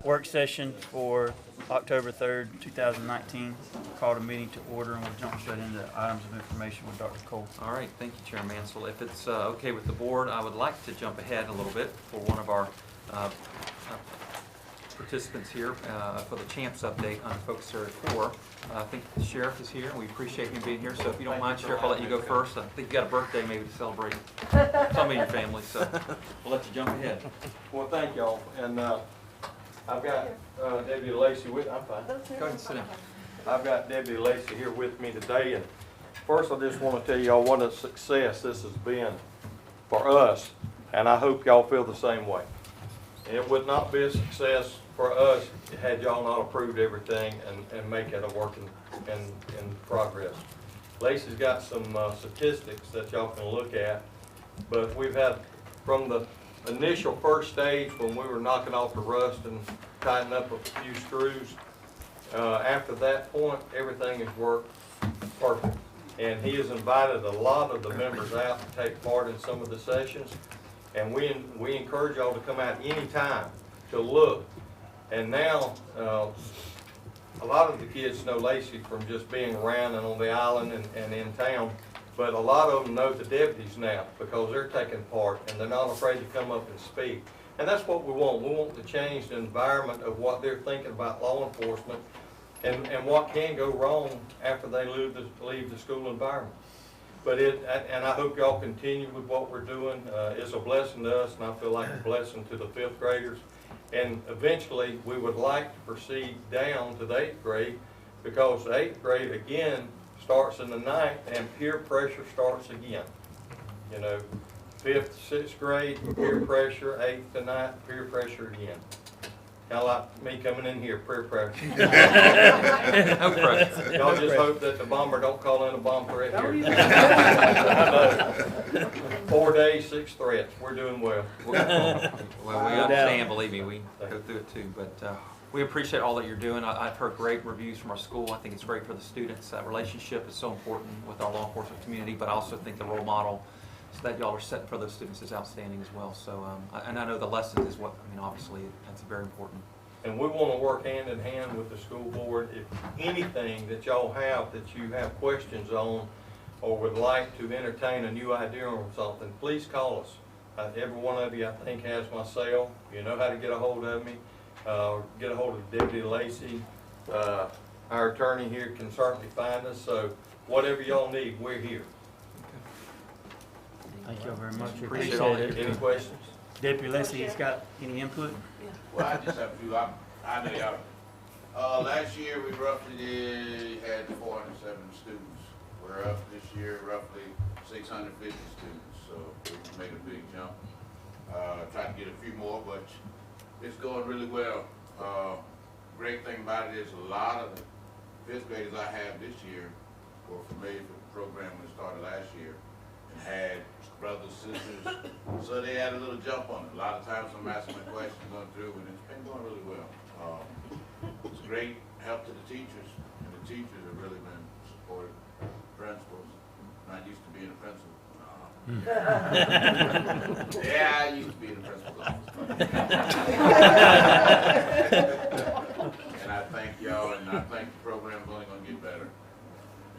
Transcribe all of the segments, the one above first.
Work session for October 3rd, 2019. Called a meeting to order, and we'll jump straight into items of information with Dr. Cole. All right, thank you, Chair Mansell. If it's okay with the board, I would like to jump ahead a little bit for one of our participants here for the CHAMPS update on Focus Area 4. I think the Sheriff is here, and we appreciate him being here. So if you don't mind, Sheriff, I'll let you go first. I think you got a birthday maybe to celebrate some of your family, so we'll let you jump ahead. Well, thank y'all, and I've got Deputy Lacey with. I'm fine. Go ahead and sit down. I've got Deputy Lacey here with me today, and first I just want to tell y'all what a success this has been for us, and I hope y'all feel the same way. It would not be a success for us had y'all not approved everything and make it a working in progress. Lacey's got some statistics that y'all can look at, but we've had from the initial first stage when we were knocking off the rust and tightening up a few screws. After that point, everything has worked perfect. And he has invited a lot of the members out to take part in some of the sessions. And we encourage y'all to come out anytime to look. And now, a lot of the kids know Lacey from just being around and on the island and in town. But a lot of them know the deputies now because they're taking part and they're not afraid to come up and speak. And that's what we want. We want to change the environment of what they're thinking about law enforcement and what can go wrong after they leave the school environment. But and I hope y'all continue with what we're doing. It's a blessing to us, and I feel like a blessing to the 5th graders. And eventually, we would like to proceed down to the 8th grade because the 8th grade, again, starts in the 9th, and peer pressure starts again. You know, 5th, 6th grade, peer pressure, 8th to 9th, peer pressure again. Kind of like me coming in here, peer pressure. No pressure. Y'all just hope that the bomber don't call in a bomb threat here. 4 days, 6 threats. We're doing well. Well, we understand, believe me, we go through it too. But we appreciate all that you're doing. I've heard great reviews from our school. I think it's great for the students. That relationship is so important with our law enforcement community, but I also think the role model that y'all are setting for those students is outstanding as well. So, and I know the lesson is what, I mean, obviously, that's very important. And we want to work hand in hand with the school board. If anything that y'all have that you have questions on or would like to entertain a new idea or something, please call us. Every one of you, I think, has my cell. You know how to get a hold of me. Get a hold of Deputy Lacey. Our attorney here can certainly find us. So whatever y'all need, we're here. Thank you very much. We Appreciate appreciate it. it. Any questions? Deputy Lacey, has got any input? Well, I just have a few. I know y'all. Last year we roughly had 407 students. We're up this year roughly 650 students. So we made a big jump. Tried to get a few more, but it's going really well. Great thing about it is a lot of the 5th graders I have this year were familiar with the program when it started last year and had brothers, sisters, so they had a little jump on it. A lot of times I'm asking my questions going through, and it's been going really well. It's a great help to the teachers, and the teachers have really been supportive. Principals, not used to being a principal. Yeah, I used to be in the principal's office. And I thank y'all, and I think the program's only going to get better.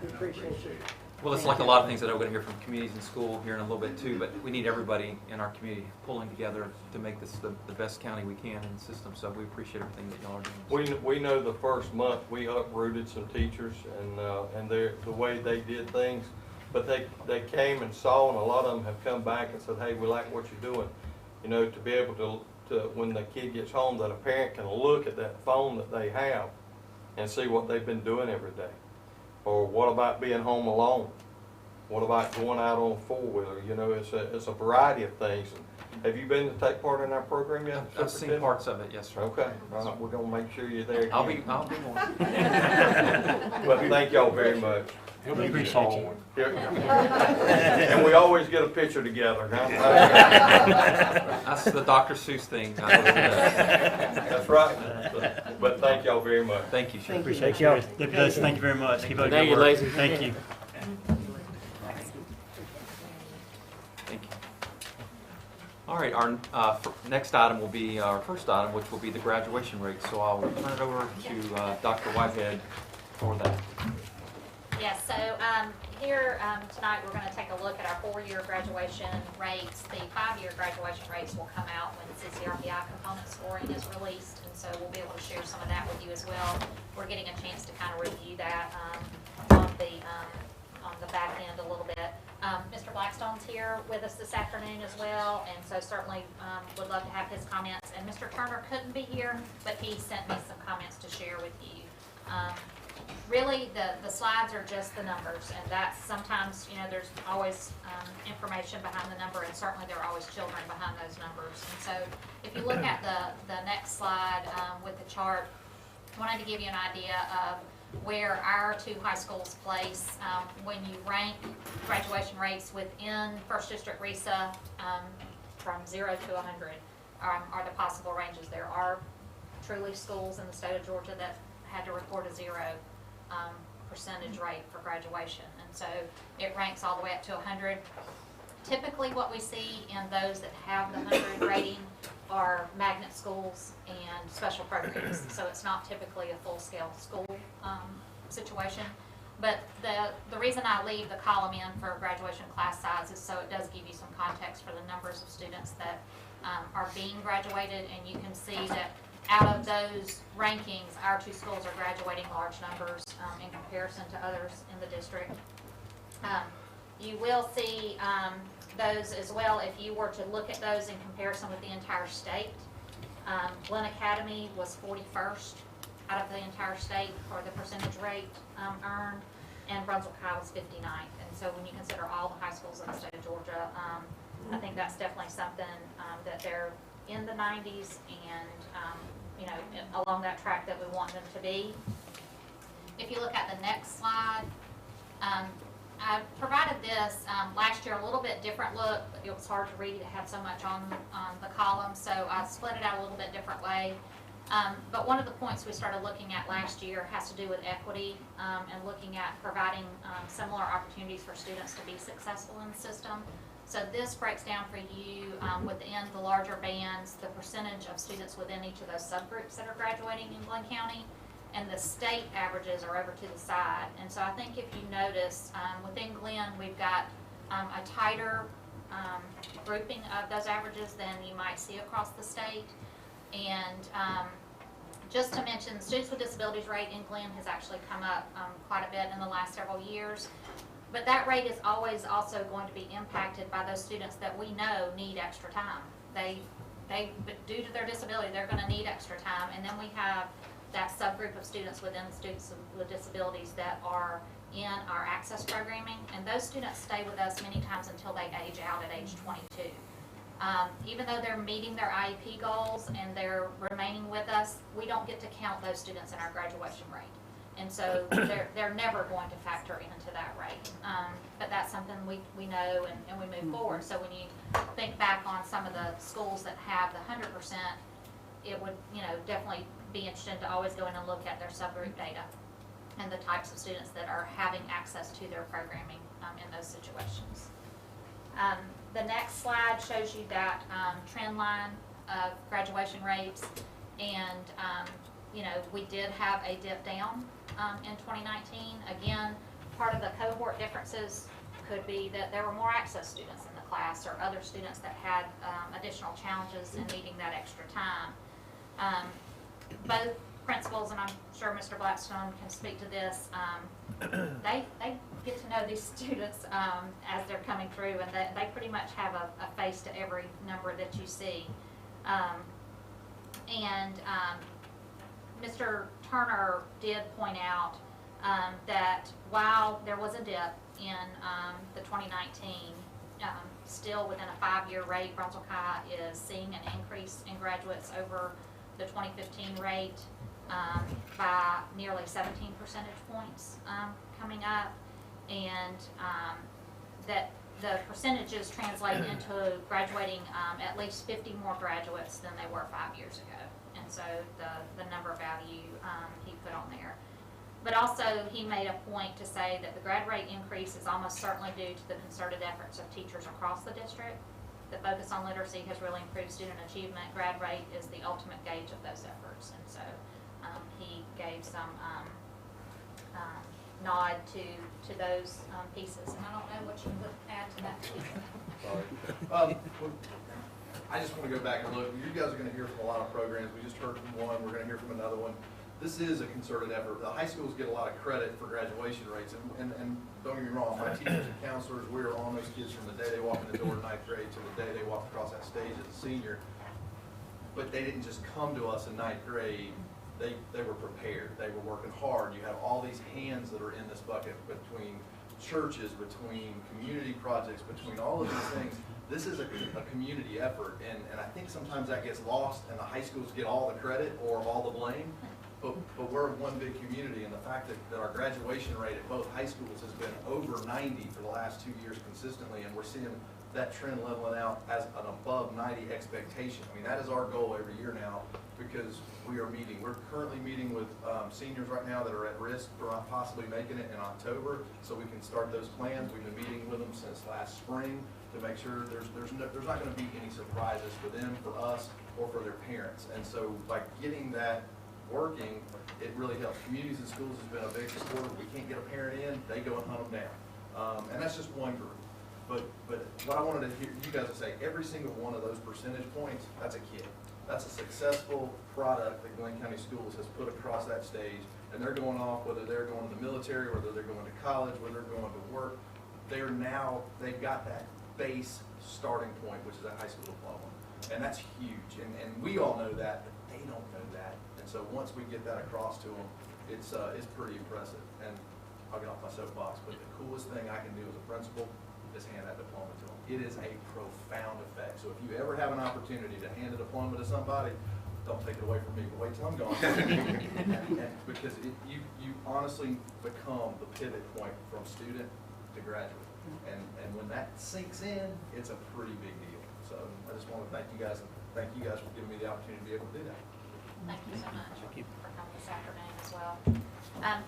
And I appreciate it. Well, it's like a lot of things that I'm going to hear from communities in school here in a little bit too, but we need everybody in our community pulling together to make this the best county we can in the system. So we appreciate everything that y'all are doing. We know the first month we uprooted some teachers and the way they did things, but they came and saw, and a lot of them have come back and said, hey, we like what you're doing. You know, to be able to when the kid gets home, that a parent can look at that phone that they have and see what they've been doing every day. Or what about being home alone? What about going out on a four-wheeler? You know, it's a variety of things. Have you been to take part in our program yet? I've seen parts of it, yes, sir. Okay, all right, we're gonna make sure you're there again. I'll be more. Well, thank y'all very much. We appreciate you. And we always get a picture together. Huh? That's the Dr. Seuss thing. That's right. But thank y'all very much. Thank you, Sheriff. Appreciate you. Deputy Lacey, thank you very much. Keep up the Thank good you, work. Lacey. Thank you. Thank you. All right, our next item will be our first item, which will be the graduation rate. So I'll turn it over to Dr. Whitehead for that. Yes, so here tonight we're going to take a look at our 4-year graduation rates. The 5-year graduation rates will come out when CCRPI component scoring is released, and so we'll be able to share some of that with you as well. We're getting a chance to kind of review that on the back end a little bit. Mr. Blackstone's here with us this afternoon as well, and so certainly would love to have his comments. And Mr. Turner couldn't be here, but he sent me some comments to share with you. Really, the slides are just the numbers, and that's sometimes, you know, there's always information behind the number, and certainly there are always children behind those numbers. And so if you look at the next slide with the chart, I wanted to give you an idea of where our 2 high schools place when you rank graduation rates within First District RESA from 0 to 100 are the possible ranges. There are truly schools in the state of Georgia that had to report a 0 percentage rate for graduation, and so it ranks all the way up to 100. Typically what we see in those that have the 100 rating are magnet schools and special programs, so it's not typically a full-scale school situation. But the reason I leave the column in for graduation class size is so it does give you some context for the numbers of students that are being graduated, and you can see that out of those rankings, our 2 schools are graduating large numbers in comparison to others in the district. You will see those as well if you were to look at those in comparison with the entire state. Glynn Academy was 41st out of the entire state for the percentage rate earned, and Brunswick High was 59th. And so when you consider all the high schools in the state of Georgia, I think that's definitely something that they're in the 90s and you know, along that track that we want them to be. If you look at the next slide, I provided this last year, a little bit different look. It was hard to read, it had so much on the column, so I split it out a little bit different way. But one of the points we started looking at last year has to do with equity and looking at providing similar opportunities for students to be successful in the system. So this breaks down for you within the larger bands, the percentage of students within each of those subgroups that are graduating in Glynn County, and the state averages are over to the side. And so I think if you notice, within Glynn, we've got a tighter grouping of those averages than you might see across the state. And just to mention, the students with disabilities rate in Glynn has actually come up quite a bit in the last several years. But that rate is always also going to be impacted by those students that we know need extra time. They due to their disability, they're going to need extra time. And then we have that subgroup of students within the students with disabilities that are in our access programming. And those students stay with us many times until they age out at age 22. Even though they're meeting their IEP goals and they're remaining with us, we don't get to count those students in our graduation rate. And so they're never going to factor into that rate. But that's something we know and we move forward. So when you think back on some of the schools that have the 100%, it would, you know, definitely be interesting to always go in and look at their subgroup data and the types of students that are having access to their programming in those situations. The next slide shows you that trend line of graduation rates, and you know, we did have a dip down in 2019. Again, part of the cohort differences could be that there were more access students in the class or other students that had additional challenges in needing that extra time. Both principals, and I'm sure Mr. Blackstone can speak to this, they get to know these students as they're coming through, and they pretty much have a face to every number that you see. Mr. Turner did point out that while there was a dip in the 2019, still within a 5-year rate, Brunswick High is seeing an increase in graduates over the 2015 rate by nearly 17 percentage points coming up, and that the percentages translate into graduating at least 50 more graduates than they were 5 years ago. And so the number value he put on there. But also he made a point to say that the grad rate increase is almost certainly due to the concerted efforts of teachers across the district. The focus on literacy has really improved student achievement. Grad rate is the ultimate gauge of those efforts, and so he gave some nod to those pieces. And I don't know what you would add to that. Sorry. I just want to go back and look. You guys are going to hear from a lot of programs. We just heard from one. We're going to hear from another one. This is a concerted effort. The high schools get a lot of credit for graduation rates. And don't get me wrong, my teachers and counselors, we are on those kids from the day they walk in the door in ninth grade to the day they walk across that stage as a senior. But they didn't just come to us in ninth grade. They were prepared. They were working hard. You have all these hands that are in this bucket between churches, between community projects, between all of these things. This is a community effort, and I think sometimes that gets lost, and the high schools get all the credit or all the blame. But we're one big community, and the fact that our graduation rate at both high schools has been over 90 for the last 2 years consistently, and we're seeing that trend leveling out as an above 90 expectation. I mean, that is our goal every year now, because we're currently meeting with seniors right now that are at risk for not possibly making it in October, so we can start those plans. We've been meeting with them since last spring to make sure there's not going to be any surprises for them, for us, or for their parents. And so by getting that working, it really helps. Communities and schools has been a big supporter. We can't get a parent in, they go and hunt them down. And that's just one group. But what I wanted to hear you guys to say, every single one of those percentage points, that's a kid. That's a successful product that Glynn County Schools has put across that stage. And they're going off, whether they're going to the military, whether they're going to college, whether they're going to work, they've got that base starting point, which is a high school diploma. And that's huge. And we all know that, but they don't know that. And so once we get that across to them, it's pretty impressive. And I'll get off my soapbox, but the coolest thing I can do as a principal is hand that diploma to them. It is a profound effect. So if you ever have an opportunity to hand a diploma to somebody, don't take it away from me, but wait till I'm gone. and because you honestly become the pivot point from student to graduate. And when that sinks in, it's a pretty big deal. So I just want to thank you guys, and thank you guys for giving me the opportunity to be able to do that. Thank you so much for coming this afternoon as well.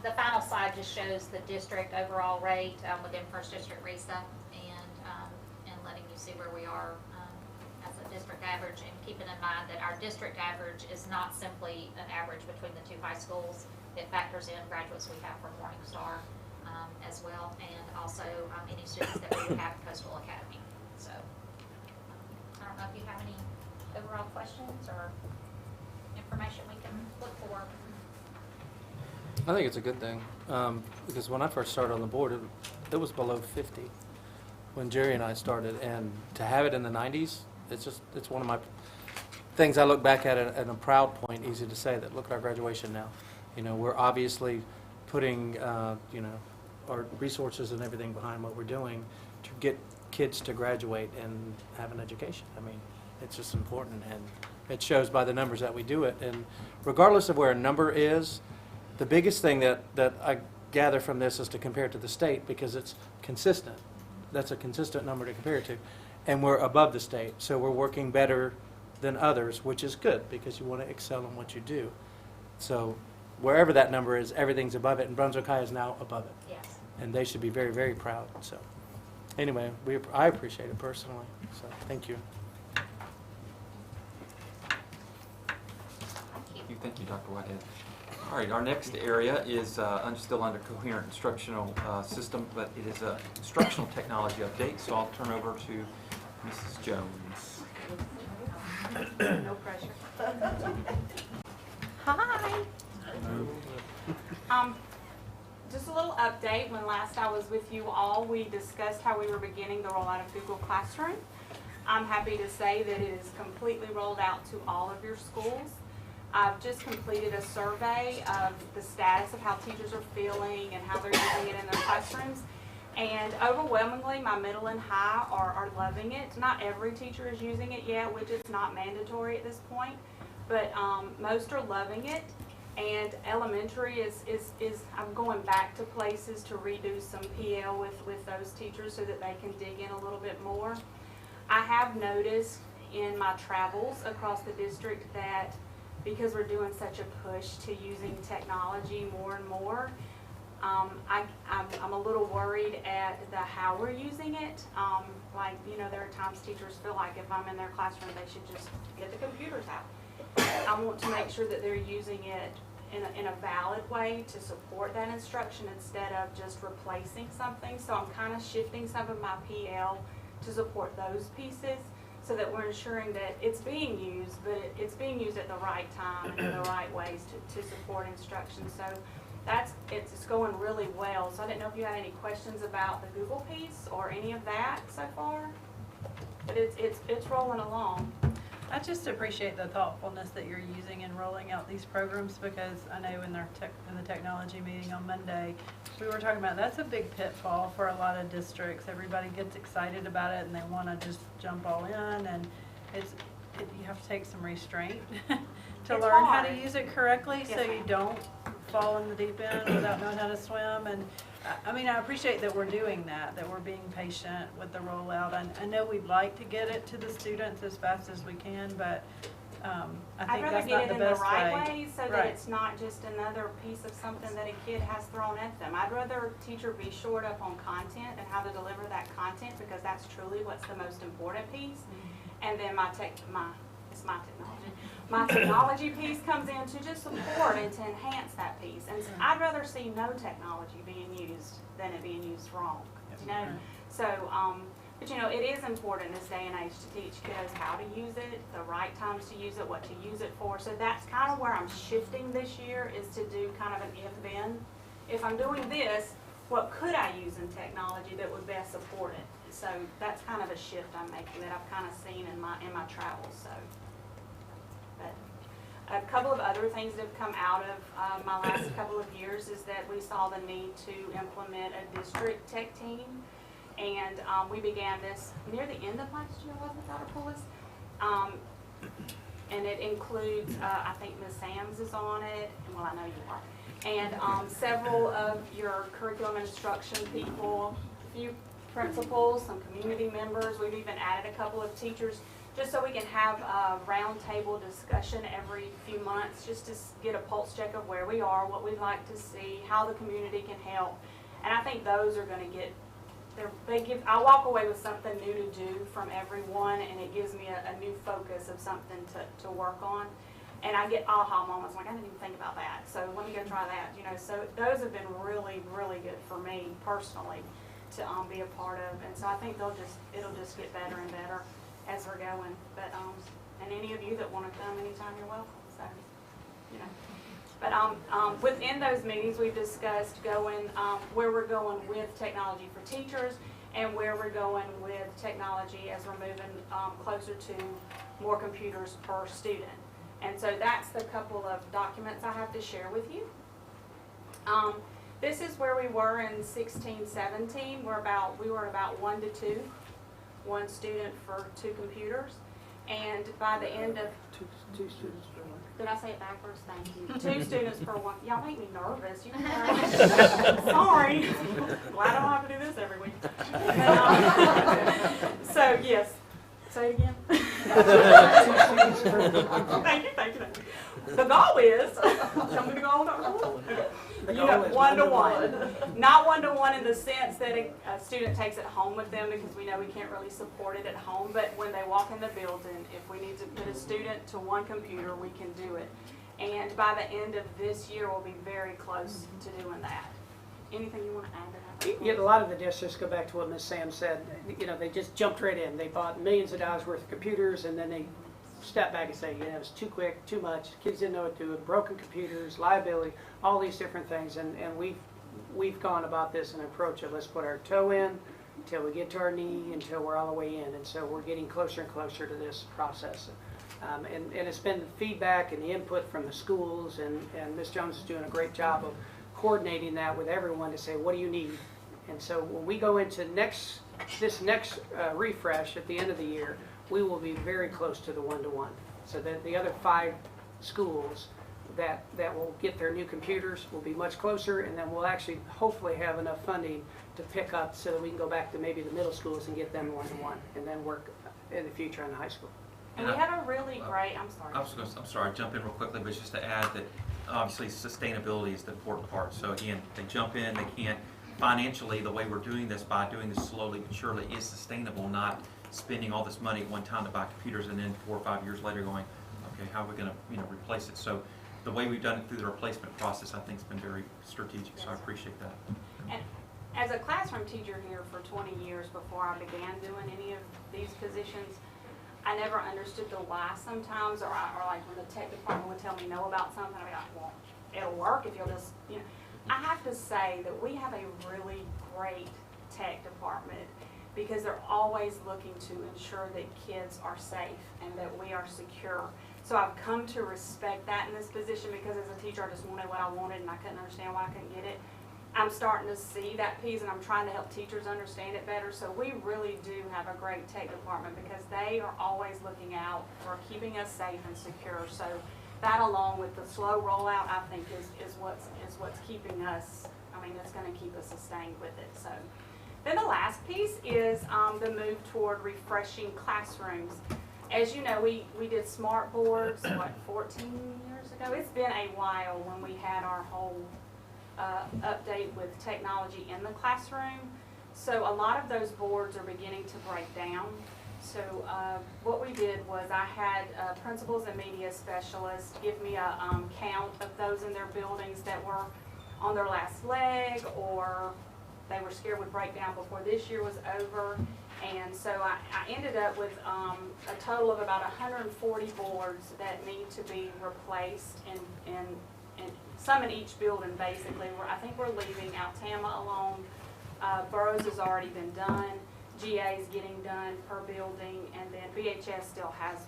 The final slide just shows the district overall rate within First District RESA, and letting you see where we are as a district average, and keeping in mind that our district average is not simply an average between the two high schools. It factors in graduates we have from Morningstar as well, and also any students that we would have at Coastal Academy. So I don't know if you have any overall questions or information we can look for. I think it's a good thing, because when I first started on the board, it was below 50 when Jerry and I started, and to have it in the 90s, it's one of my things I look back at and a proud point, easy to say, that look at our graduation now. You know, we're obviously putting, our resources and everything behind what we're doing to get kids to graduate and have an education. I mean, it's just important, and it shows by the numbers that we do it. And regardless of where a number is, the biggest thing that I gather from this is to compare it to the state, because it's consistent. That's a consistent number to compare it to. And we're above the state, so we're working better than others, which is good, because you want to excel in what you do. So wherever that number is, everything's above it, and Brunswick High is now above it. Yes. And they should be very, very proud. So anyway, I appreciate it personally, so thank you. Thank you, Dr. Whitehead. All right, our next area is still under coherent instructional system, but it is a instructional technology update, so I'll turn over to Mrs. Jones. No pressure. Hi. Just a little update. When last I was with you all, we discussed how we were beginning the rollout of Google Classroom. I'm happy to say that it is completely rolled out to all of your schools. I've just completed a survey of the status of how teachers are feeling and how they're using it in their classrooms. And overwhelmingly, my middle and high are loving it. Not every teacher is using it yet, which is not mandatory at this point, but most are loving it. And elementary is I'm going back to places to redo some PL with those teachers so that they can dig in a little bit more. I have noticed in my travels across the district that because we're doing such a push to using technology more and more, I'm a little worried at how we're using it. Like, you know, there are times teachers feel like if I'm in their classroom, they should just get the computers out. I want to make sure that they're using it in a valid way to support that instruction instead of just replacing something. So I'm kind of shifting some of my PL to support those pieces so that we're ensuring that it's being used, but it's being used at the right time and in the right ways to support instruction. So it's going really well. So I didn't know if you had any questions about the Google piece or any of that so far, but it's rolling along. I just appreciate the thoughtfulness that you're using in rolling out these programs, because I know in the technology meeting on Monday, we were talking about that's a big pitfall for a lot of districts. Everybody gets excited about it and they want to just jump all in, and you have to take some restraint to It's learn how hard. to use it correctly, Yes, so ma'am. you don't fall in the deep end without knowing how to swim. And I mean, I appreciate that we're doing that we're being patient with the rollout. I know we'd like to get it to the students as fast as we can, but I I'd think rather that's get not it the in the best right way. way so that Right. it's not just another piece of something that a kid has thrown at them. I'd rather a teacher be shored up on content and how to deliver that content, because that's truly what's the most important piece. And then my technology piece comes in to just support and to enhance that piece. And I'd rather see no technology being used than it being used wrong, you know? So, but you know, it is important in this day and age to teach kiddos how to use it, the right times to use it, what to use it for. So that's kind of where I'm shifting this year, is to do kind of an if-then. If I'm doing this, what could I use in technology that would best support it? So that's kind of a shift I'm making that I've kind of seen in my travels. So, but a couple of other things that have come out of my last couple of years is that we saw the need to implement a district tech team. And we began this near the end of last year, wasn't it, Dr. Pullis? And it includes, I think Ms. Sams is on it, and well, I know you are. And several of your curriculum instruction people, a few principals, some community members. We've even added a couple of teachers, just so we can have a roundtable discussion every few months, just to get a pulse check of where we are, what we'd like to see, how the community can help. And I think those are going to get, I walk away with something new to do from everyone, and it gives me a new focus of something to work on. And I get aha moments, like I didn't even think about that, so let me go try that, you know. So those have been really, really good for me personally to be a part of. And so I think it'll just get better and better as we're going. But and any of you that want to come anytime, you're welcome. So, you know. But within those meetings, we've discussed going where we're going with technology for teachers, and where we're going with technology as we're moving closer to more computers per student. And so that's the couple of documents I have to share with you. This is where we were in 16-17. We were about 1 to 2, 1 student for 2 computers. And by the end of Two students per one. Did I say it backwards? Thank you. 2 students per 1. Y'all make me nervous. You know. Sorry. Glad I don't have to do this every week. So yes. Say it again. Thank you. The goal is, tell me the goal, you know, 1 to 1. Not 1 to 1 in the sense that a student takes it home with them, because we know we can't really support it at home, but when they walk in the building, if we need to put a student to 1 computer, we can do it. And by the end of this year, we'll be very close to doing that. Anything you want to add to that? Yeah, a lot of the districts, go back to what Ms. Sam said, you know, they just jumped right in. They bought millions of dollars worth of computers, and then they step back and say, you know, it's too quick, too much, kids didn't know what to do, broken computers, liability, all these different things. And we've gone about this and approach it. Let's put our toe in until we get to our knee, until we're all the way in. And so we're getting closer and closer to this process. And it's been the feedback and the input from the schools, and Ms. Jones is doing a great job of coordinating that with everyone to say, what do you need? And so when we go into this next refresh at the end of the year, we will be very close to the 1 to 1. So that the other 5 schools that will get their new computers will be much closer, and then we'll actually hopefully have enough funding to pick up so that we can go back to maybe the middle schools and get them 1 to 1, and then work in the future on the high school. And we have a really great, I'm sorry. I'm sorry, jump in real quickly, but just to add that obviously sustainability is the important part. So again, they jump in, they can't, financially, the way we're doing this, by doing this slowly but surely, is sustainable, not spending all this money at one time to buy computers and then 4 or 5 years later going, okay, how are we going to replace it? So the way we've done it through the replacement process, I think, has been very strategic. So I appreciate that. And as a classroom teacher here for 20 years before I began doing any of these positions, I never understood the why sometimes, or like when the tech department would tell me no about something, I'd be like, well, it'll work if you'll just, I have to say that we have a really great tech department because they're always looking to ensure that kids are safe and that we are secure. So I've come to respect that in this position because as a teacher I just wanted what I wanted and I couldn't understand why I couldn't get it. I'm starting to see that piece and I'm trying to help teachers understand it better. So we really do have a great tech department because they are always looking out for keeping us safe and secure. So that along with the slow rollout, I think is what's keeping us, it's going to keep us sustained with it. So then the last piece is the move toward refreshing classrooms. As you know, we did smart boards, 14 years ago? It's been a while when we had our whole update with technology in the classroom. So a lot of those boards are beginning to break down. So what we did was I had principals and media specialists give me a count of those in their buildings that were on their last leg or they were scared would break down before this year was over. And so I ended up with a total of about 140 boards that need to be replaced and some in each building basically. I think we're leaving Altama alone. Burroughs has already been done. GA is getting done per building, and then BHS still has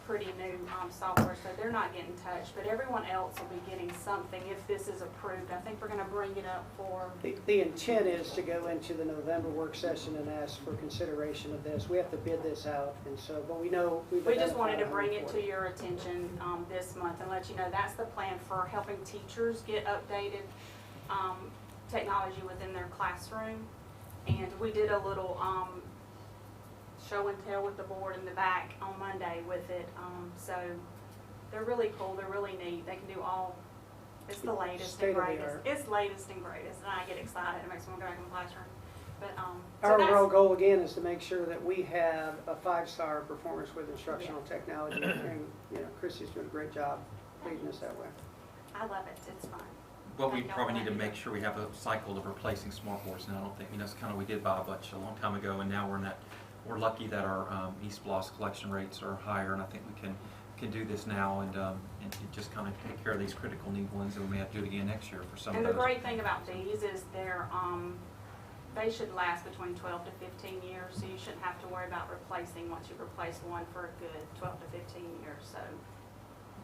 pretty new software, so they're not getting touched. But everyone else will be getting something if this is approved. I think we're going to bring it up for... The intent is to go into the November work session and ask for consideration of this. We have to bid this out, and so, but we know... We just wanted to bring it to your attention this month and let you know that's the plan for helping teachers get updated technology within their classroom. And we did a little show and tell with the board in the back on Monday with it. So they're really cool. They're really neat. They can do all. It's the latest and greatest. It's latest and greatest, and I get excited. It makes me want to go back in the classroom. But our overall goal again is to make sure that we have a 5-star performance with instructional technology. And Chrissy's doing a great job leading us that way. I love it. It's fun. Well, we probably need to make sure we have a cycle of replacing smart boards, and I don't think, it's kind of, we did buy a bunch a long time ago, and now we're lucky that our East Bloss collection rates are higher, and I think we can do this now and just kind of take care of these critical need ones, and we may have to do it again next year for some of those. And the great thing about these is they should last between 12 to 15 years, so you shouldn't have to worry about replacing once you replace one for a good 12 to 15 years, so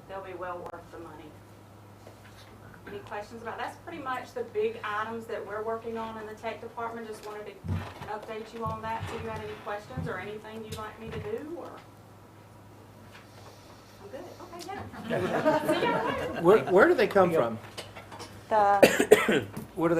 they'll be well worth the money. Any questions about that's pretty much the big items that we're working on in the tech department. Just wanted to update you on that. If you had any questions or anything you'd like me to do, or I'm good. Okay, yeah. See y'all later. Where do they come from? The Where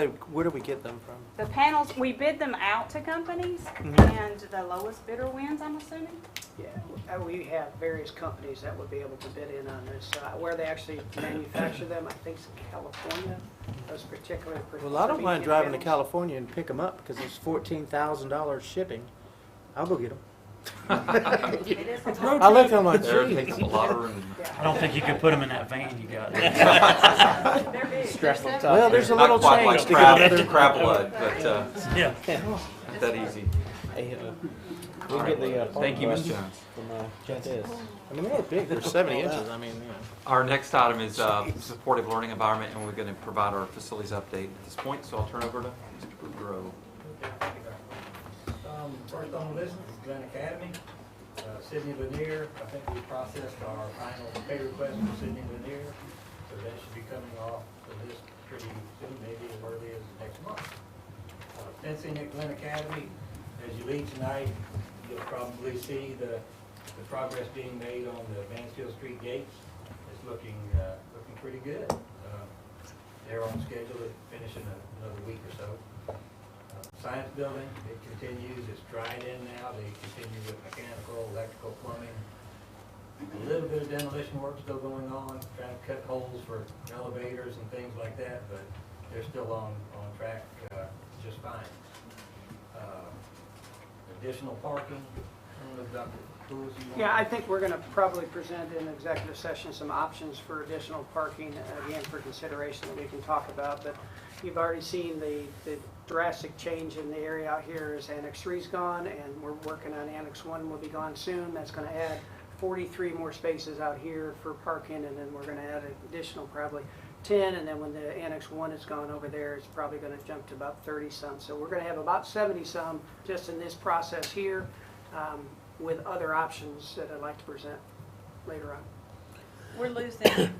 do we get them from? panels, we bid them out to companies, Mhm. and the lowest bidder wins, I'm assuming. Yeah, we have various companies that would be able to bid in on this. Where they actually manufacture them, I think it's California. Those particular. Well, I don't mind driving to panels. California and pick them up because it's $14,000 shipping. I'll go get them. It is a lot. I looked on my There tree. takes a lot of room. I don't think you could put them in that van you got. They're big. Strap on top. Well, there's a little Not quite change like to get another. crab blood, but Yeah. not that easy. We'll get the Thank you, Ms. Jones. from Jess. I mean, they're big. They're 70 inches. I mean, Our next item is supportive learning environment, and we're going to provide our facilities update at this point, so I'll turn over to Mr. Boudreau. First on the list is Glynn Academy. Sydney Lanier, I think we processed our final pay request for Sydney Lanier, so that should be coming off the list pretty soon, maybe as early as next month. Fencing at Glynn Academy, as you leave tonight, you'll probably see the progress being made on the Mansfield Street gates. It's looking pretty good. They're on schedule to finish in another week or so. Science building, it continues, it's dried in now, they continue with mechanical, electrical, plumbing. A little bit of demolition work still going on, trying to cut holes for elevators and things like that, but they're still on track just fine. Additional parking, I don't know if Dr. Lewis, you want? Yeah, I think we're gonna probably present in executive session some options for additional parking, again, for consideration that we can talk about, but you've already seen the drastic change in the area out here as Annex 3's gone, and we're working on Annex 1 will be gone soon. That's gonna add 43 more spaces out here for parking, and then we're gonna add an additional probably 10, and then when the Annex 1 is gone over there, it's probably gonna jump to about 30 some. So we're gonna have about 70 some just in this process here, with other options that I'd like to present later on. We're losing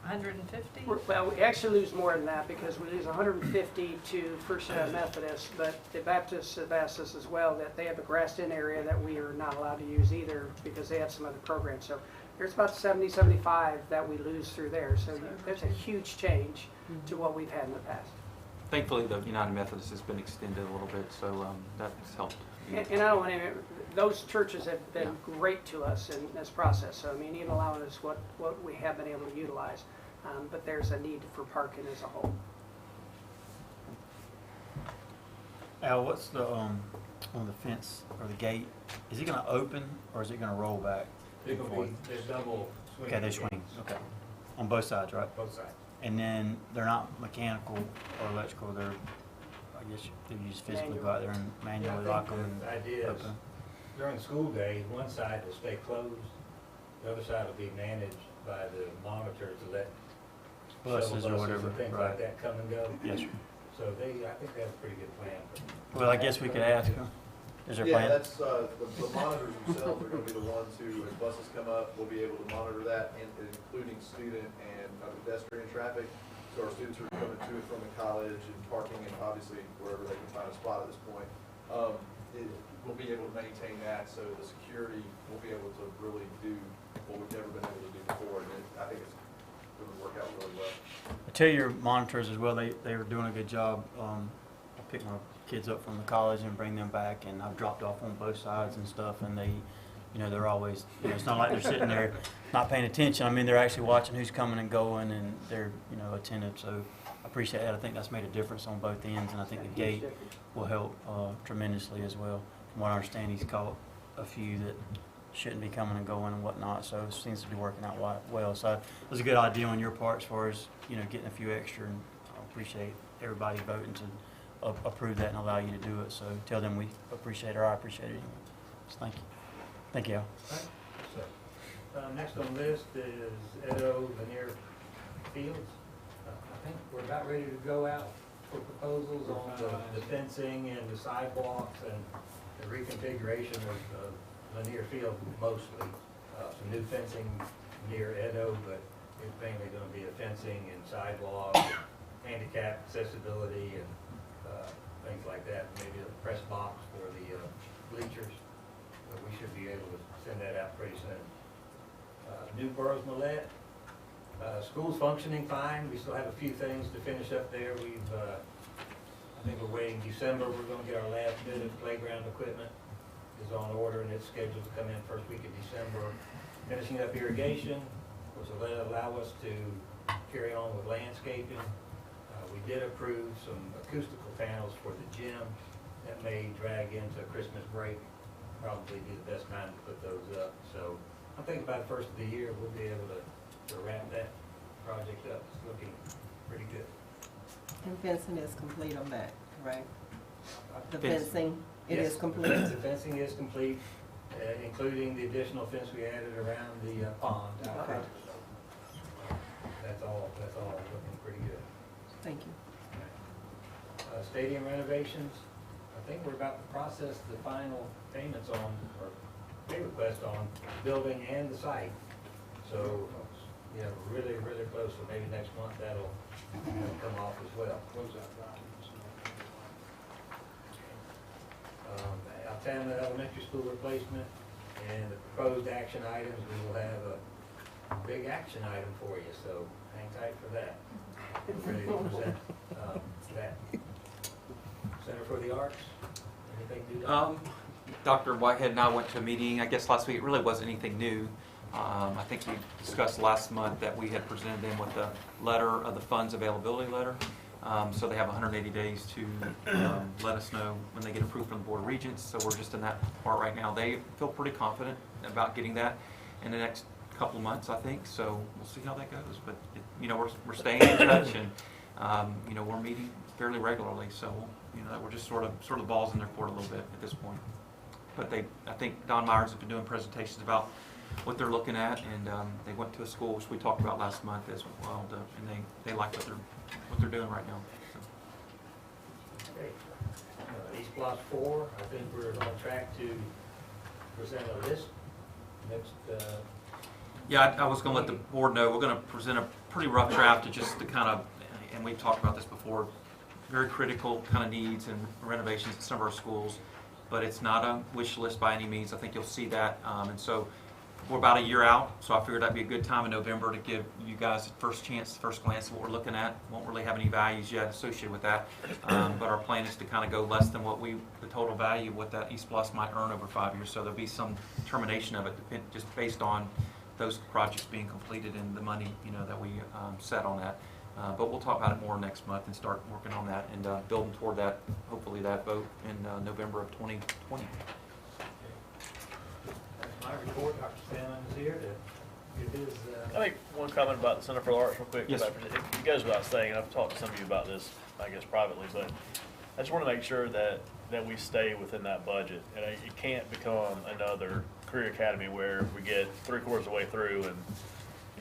150? Well, we actually lose more than that because we lose 150 to First United Methodist, but the Baptists have asked us as well that they have a grassed-in area that we are not allowed to use either because they have some other programs. So there's about 70, 75 that we lose through there. So there's a huge change to what we've had in the past. Thankfully, the United Methodist has been extended a little bit, so that's helped. And I don't want to, those churches have been great to us in this process. So, I mean, even allowing us what we have been able to utilize. But there's a need for parking as a whole. Al, what's the, on the fence or the gate, is it gonna open or is it gonna roll back? There's double swing. Okay, they swing, okay. On both sides, right? Both sides. And then they're not mechanical or electrical, they're, I guess you just physically go out there and manually lock them and The idea is open. during school day, one side will stay closed, the other side will be managed by the monitor to let Buses or shuttle whatever, and things right. like that come and go. Yes, sir. So I think they have a pretty good plan. Well, I guess we could ask them, is there a Yeah, plan? that's, the monitors themselves are gonna be the ones who, as buses come up, will be able to monitor that, including student and pedestrian traffic. So our students are coming to and from the college and parking and obviously wherever they can find a spot at this point. We'll be able to maintain that, so the security will be able to really do what we've never been able to do before, and I think it's going to work out really well. I tell your monitors as well, they were doing a good job. I pick my kids up from the college and bring them back, and I've dropped off on both sides and stuff, and they, you know, they're always, you know, it's not like they're sitting there not paying attention. I mean, they're actually watching who's coming and going, and they're, you know, attentive. So I appreciate that. I think that's made a difference on both ends, and I think the gate will help tremendously as well. From what I understand, he's caught a few that shouldn't be coming and going and whatnot, so it seems to be working out well. So it was a good idea on your part as far as, you know, getting a few extra, and I appreciate everybody voting to approve that and allow you to do it. So tell them we appreciate it, or I appreciate it anyway. So thank you. Thank you, Al. So, next on the list is Edo Veneer Fields. I think we're about ready to go out for proposals on the fencing and the sidewalks and the reconfiguration of Lanier Field mostly. Some new fencing near Edo, but it's mainly going to be a fencing and sidewalk, handicap accessibility, and things like that. Maybe a press box for the bleachers. But we should be able to send that out pretty soon. New Burroughs Millette. School's functioning fine. We still have a few things to finish up there. I think we're waiting December. We're going to get our last bit of playground equipment is on order, and it's scheduled to come in first week of December. Finishing up irrigation, which will allow us to carry on with landscaping. We did approve some acoustical panels for the gym. That may drag into Christmas break. Probably be the best time to put those up. So I think by the first of the year, we'll be able to wrap that project up. It's looking pretty good. And fencing is complete on that, correct? The Fence. fencing, it Yes, is complete? The fencing is complete, including the additional fence we added around the pond out there. So that's all looking pretty good. Thank you. Stadium renovations, I think we're about to process the final payments on, or pay request on the building and the site. So, yeah, we're really, really close, so maybe next month that'll come off as well. Altana Elementary School replacement and the proposed action items, we will have a big action item for you, so hang tight for that. We're ready to present that. Center for the Arts, anything new? Dr. Whitehead and I went to a meeting, I guess last week. It really wasn't anything new. I think we discussed last month that we had presented them with the letter of the funds availability letter. So they have 180 days to let us know when they get approved from the Board of Regents. So we're just in that part right now. They feel pretty confident about getting that in the next couple of months, I think. So we'll see how that goes. But we're staying in touch, and we're meeting fairly regularly. So we're just sort of balls in their court a little bit at this point. But I think Don Myers has been doing presentations about what they're looking at, and they went to a school which we talked about last month as well, and they like what they're doing right now. So. Okay. East Block 4, I think we're on track to present a list next. Yeah, I was going to let the board know we're going to present a pretty rough draft to kind of, and we've talked about this before, very critical kind of needs and renovations at some of our schools, but it's not a wish list by any means. I think you'll see that, and so we're about a year out, so I figured that'd be a good time in November to give you guys a first glance at what we're looking at. Won't really have any values yet associated with that, but our plan is to kind of go less than the total value of what that East Bluffs might earn over 5 years. So there'll be some termination of it just based on those projects being completed and the money that we set on that. But we'll talk about it more next month and start working on that and building toward that, hopefully that vote in November of 2020. My report, Dr. Stanley is here to give his. I make one comment about the Center for the Arts real quick. Yes, sir. It goes without saying, and I've talked to some of you about this, I guess, privately, but I just want to make sure that we stay within that budget. And it can't become another career academy where we get 3/4 of the way through and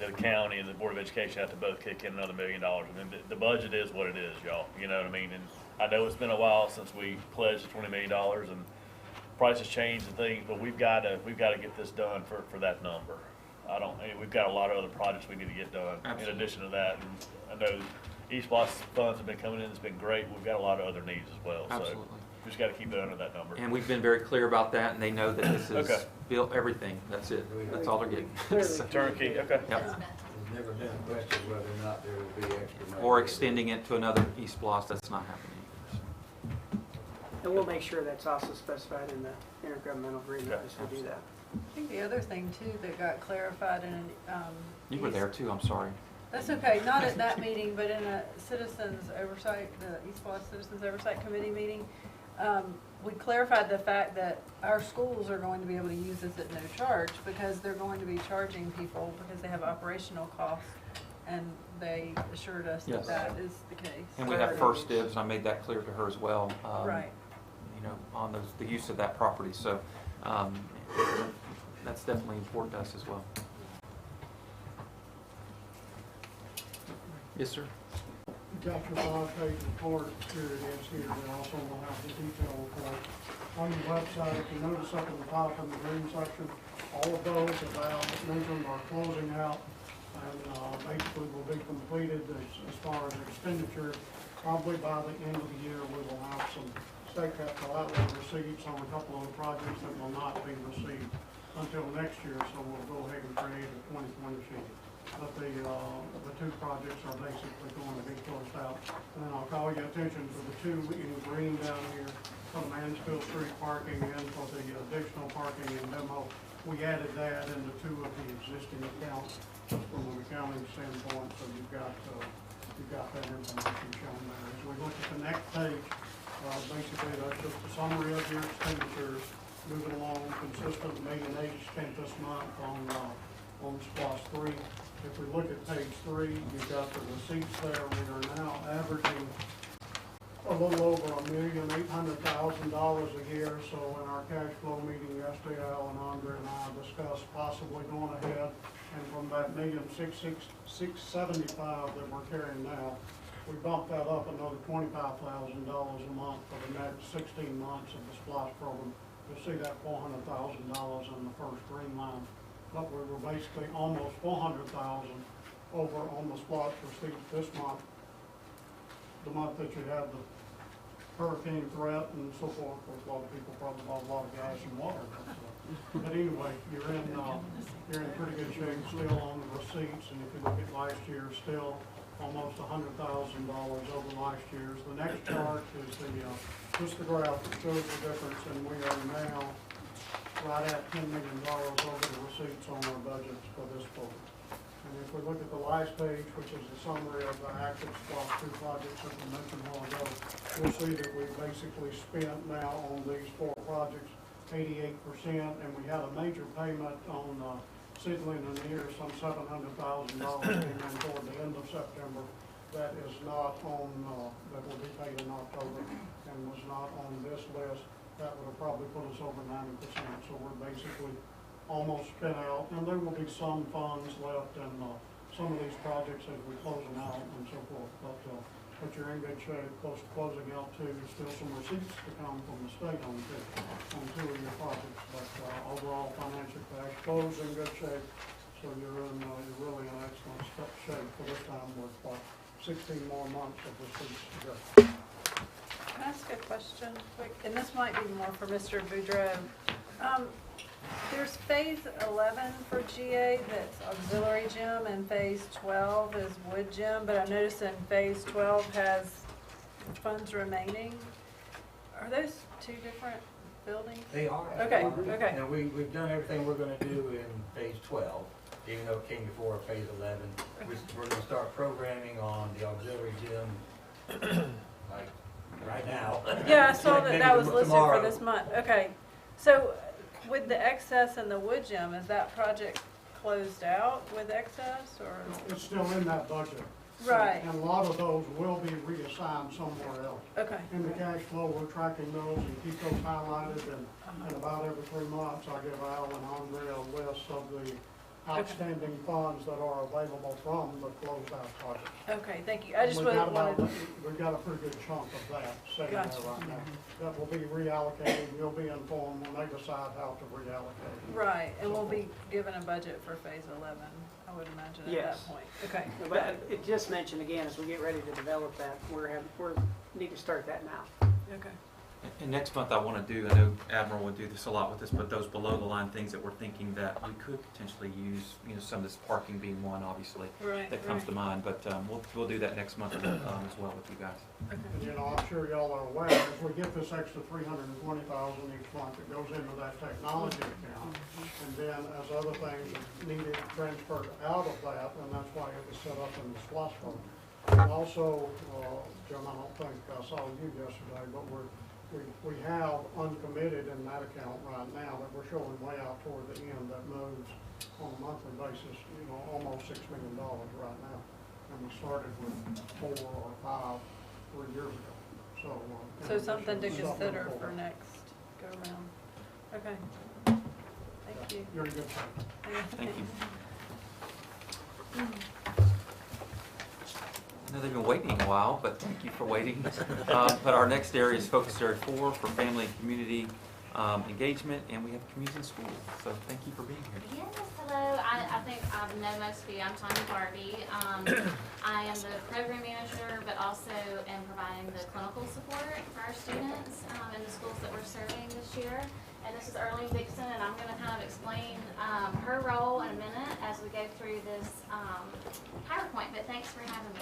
the county and the Board of Education have to both kick in another $1 million. I mean, the budget is what it is, y'all. You know what I mean? And I know it's been a while since we pledged $20 million and prices change and things, but we've got to get this done for that number. We've got a lot of other projects we need to get done. Absolutely. In addition to that, and I know East Block funds have been coming in. It's been great. We've got a lot of other needs as well. Absolutely. So we just got to keep it under that number. And we've been very clear about that, and they know that this is Okay. built everything. That's it. That's all they're getting. So, Turnkey. Okay. yep. There's never been a question whether or not there will be extra money. Or extending it to another East Bluffs. That's not happening. And we'll make sure that's also specified in the intergovernmental agreement as we do that. I think the other thing too that got clarified in, You were there too. I'm sorry. that's okay, not at that meeting, but in a citizens oversight, the East Bluff Citizens Oversight Committee meeting, we clarified the fact that our schools are going to be able to use this at no charge because they're going to be charging people because they have operational costs, and they assured us Yes. that is the case. And we have first dibs, and I made that clear to her as well. Right. On the use of that property. So that's definitely important to us as well. Yes, sir. You got your 5-page report, here it is here, we also will have the detailed report. On your website, you notice up at the top in the green section, all of those that Val mentioned are closing out and basically will be completed as far as expenditure. Probably by the end of the year, we will have some state capital outlay receipts on a couple of the projects that will not be received until next year, so we'll go ahead and create a 2020 sheet. But the two projects are basically going to be closed out. And then I'll call your attention to the two in green down here for the Mansfield Street parking and for the additional parking and demo. We added that into two of the existing accounts just from an accounting standpoint, so you've got that information shown there. As we look at the next page, basically that's just a summary of your expenditures moving along consistent $1.8 million spent this month on SPLOST 3. If we look at page 3, you've got the receipts there. We are now averaging a little over $1,800,000 a year. So in our cash flow meeting yesterday, Al and Andre and I discussed possibly going ahead and from that $1,675,000 that we're carrying now, we bumped that up another $25,000 a month for the next 16 months of the SPLOST program. You'll see that $400,000 in the first green line. But we were basically almost $400,000 over on the SPLOST receipts this month. The month that you had the hurricane threat and so forth, of course, a lot of people probably bought a lot of gas and water. But anyway, you're in pretty good shape still on the receipts, and if you look at last year, still almost $100,000 over last year's. The next chart is just the graph that shows the difference, and we are now right at $10 million over the receipts on our budgets for this program. And if we look at the last page, which is the summary of the active SPLOST 2 projects that we mentioned a while ago, we'll see that we've basically spent now on these 4 projects 88%, and we had a major payment on Sidley and Lanier, some $700,000 came in toward the end of September. That is not on, that will be paid in October and was not on this list. That would have probably put us over 90%. So we're basically almost spent out, and there will be some funds left in some of these projects as we close them out and so forth. But you're in good shape, close to closing out too. There's still some receipts to come from the state on 2 of your projects. But overall financial cash flows in good shape. So you're really in excellent shape for this time with 16 more months of receipts to go. Can I ask a question quick? And this might be more for Mr. Boudreaux. There's phase 11 for GA, that's auxiliary gym, and phase 12 is wood gym, but I noticed in phase 12 has funds remaining. Are those 2 different buildings? They are. Okay, okay. Now, we've done everything we're gonna do in phase 12, even though it came before phase 11. We're gonna start programming on the auxiliary gym, like, right now. Yeah, I saw that Maybe that was listed for tomorrow. this month. Okay. So with the excess in the wood gym, is that project closed out with excess or? It's still in that budget. Right. And a lot of those will be reassigned somewhere else. Okay. In the cash flow, we're tracking those and keep those highlighted, and about every 3 months, I give Al and Andre a list of the outstanding funds that are available from the closed out project. Okay, thank you. I just We've got wanted, We've got a pretty good chunk of that sitting there Gotcha. right now. That will be reallocated, we'll be informed when they decide how to reallocate. right, and we'll be given a budget for phase 11, I would imagine at Yes. that point. Okay. But it just mentioned again, as we get ready to develop that, we're need to start that now. Okay. And next month I want to do, I know Admiral would do this a lot with this, but those below the line things that we're thinking that we could potentially use, some of this parking being one, obviously, Right, that comes right. to mind. But we'll do that next month as well with you guys. And, I'm sure y'all are aware, if we get this extra $320,000 each month, it goes into that technology account. And then as other things are needed transferred out of that, and that's why it was set up in the SPLOST fund. And also, Jim, I don't think I saw you yesterday, but we have uncommitted in that account right now that we're showing way out toward the end that moves on a monthly basis, almost $6 million right now. And we started with 4 or 5 3 years ago. So something to consider for next go round. Okay. Thank you. You're in good shape. Thank you. I know they've been waiting a while, but thank you for waiting. But our next area is focus area 4 for family and community engagement, and we have community and school. So thank you for being here. Yes, hello. I think I know most of you. I'm Tanya Barbie. I am the program manager, but also am providing the clinical support for our students in the schools that we're serving this year. And this is Earlene Dixon, and I'm going to kind of explain her role in a minute as we go through this PowerPoint, but thanks for having me.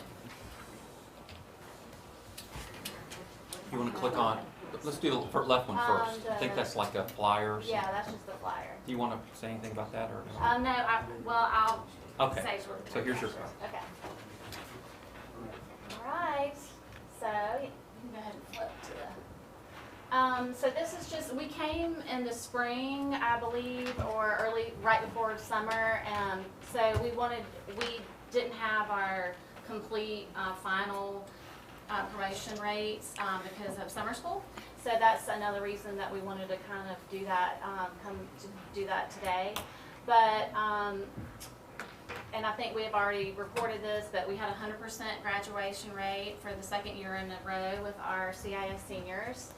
You want to click on, let's do the left one first. I think that's like a flyer or something. Yeah, that's just the flyer. Do you want to say anything about that or? No, I'll Okay, say short. so here's your. Okay. All right, so you can go ahead and flip to the. So this is just, we came in the spring, I believe, or right before summer. So we didn't have our complete final promotion rates because of summer school. So that's another reason that we wanted to kind of do that, come to do that today. But, and I think we have already reported this, but we had 100% graduation rate for the 2nd year in a row with our CIS seniors.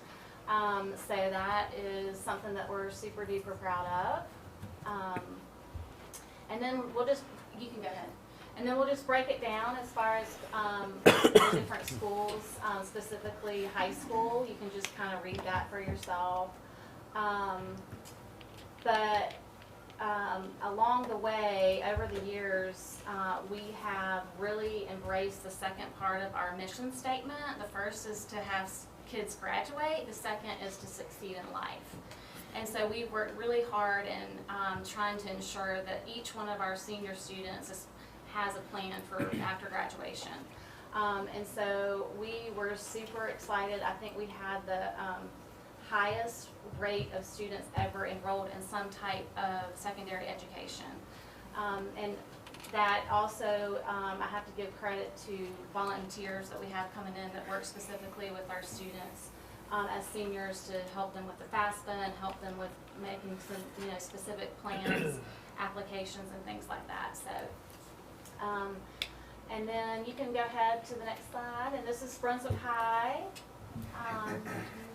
So that is something that we're super duper proud of. And then you can go ahead. And then we'll just break it down as far as the different schools, specifically high school. You can just kind of read that for yourself. But along the way, over the years, we have really embraced the second part of our mission statement. The first is to have kids graduate. The second is to succeed in life. And so we've worked really hard in trying to ensure that each one of our senior students has a plan for after graduation. And so we were super excited. I think we had the highest rate of students ever enrolled in some type of secondary education. And that also, I have to give credit to volunteers that we have coming in that work specifically with our students as seniors to help them with the FAFSA and help them with making some, specific plans, applications, and things like that. So, and then you can go ahead to the next slide, and this is Brunswick High. You can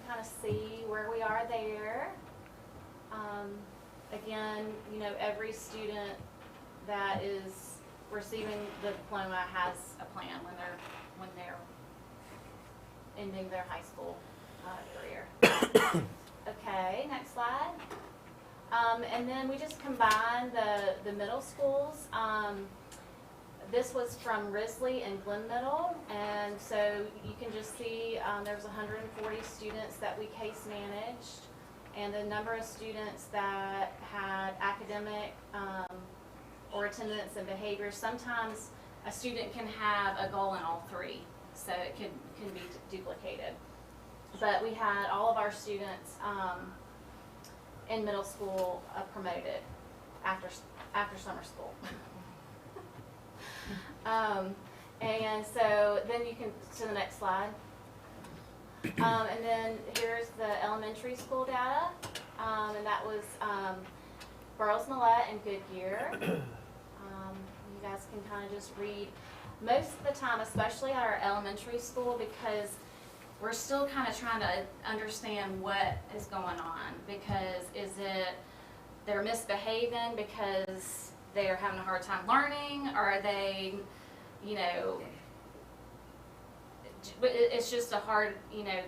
kind of see where we are there. Again, every student that is receiving the diploma has a plan when they're ending their high school career. Okay, next slide. And then we just combined the middle schools. This was from Risley and Glynn Middle, and so you can just see there was 140 students that we case managed, and the number of students that had academic or attendance and behavior. Sometimes a student can have a goal in all three, so it can be duplicated. But we had all of our students in middle school promoted after summer school. And so then you can, to the next slide. And then here's the elementary school data, and that was Burroughs Millette and Goodyear. You guys can kind of just read most of the time, especially at our elementary school, because we're still kind of trying to understand what is going on. Because is it they're misbehaving because they're having a hard time learning, or are they, it's just a hard,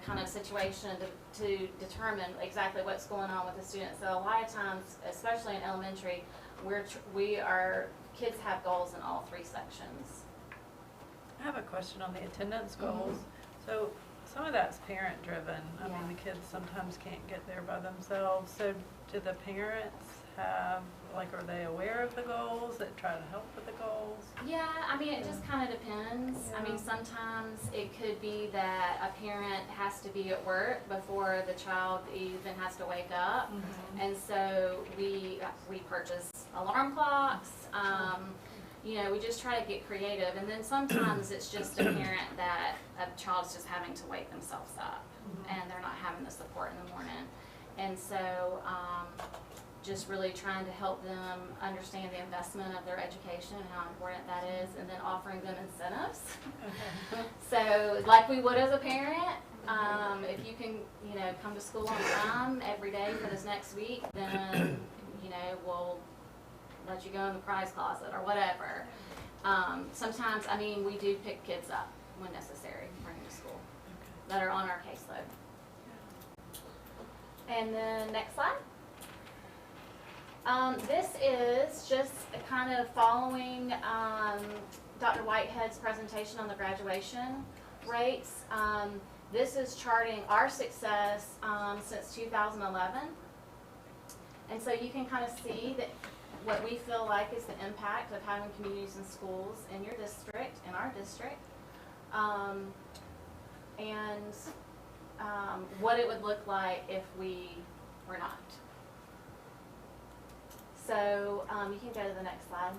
kind of situation to determine exactly what's going on with the students. So a lot of times, especially in elementary, kids have goals in all three sections. I have a question on the attendance goals. So some of that's parent driven. I mean, the kids sometimes can't get there by themselves. So do the parents have, are they aware of the goals that try to help with the goals? Yeah, I mean, it just kind of depends. Yeah. I mean, sometimes it could be that a parent has to be at work before the child even has to wake up. Mm-hmm. And so we purchase alarm clocks. We just try to get creative. And then sometimes it's just a parent that a child's just having to wake themselves up, and they're not having the support in the morning. And so just really trying to help them understand the investment of their education and how important that is, and then offering them incentives. So like we would as a parent, if you can, come to school on time every day for this next week, then, we'll let you go in the prize closet or whatever. Sometimes, we do pick kids up when necessary, bring them to school that are on our caseload. And then next slide. This is just kind of following Dr. Whitehead's presentation on the graduation rates. This is charting our success since 2011. And so you can kind of see that what we feel like is the impact of having communities and schools in your district, in our district, and what it would look like if we were not. So you can go to the next slide.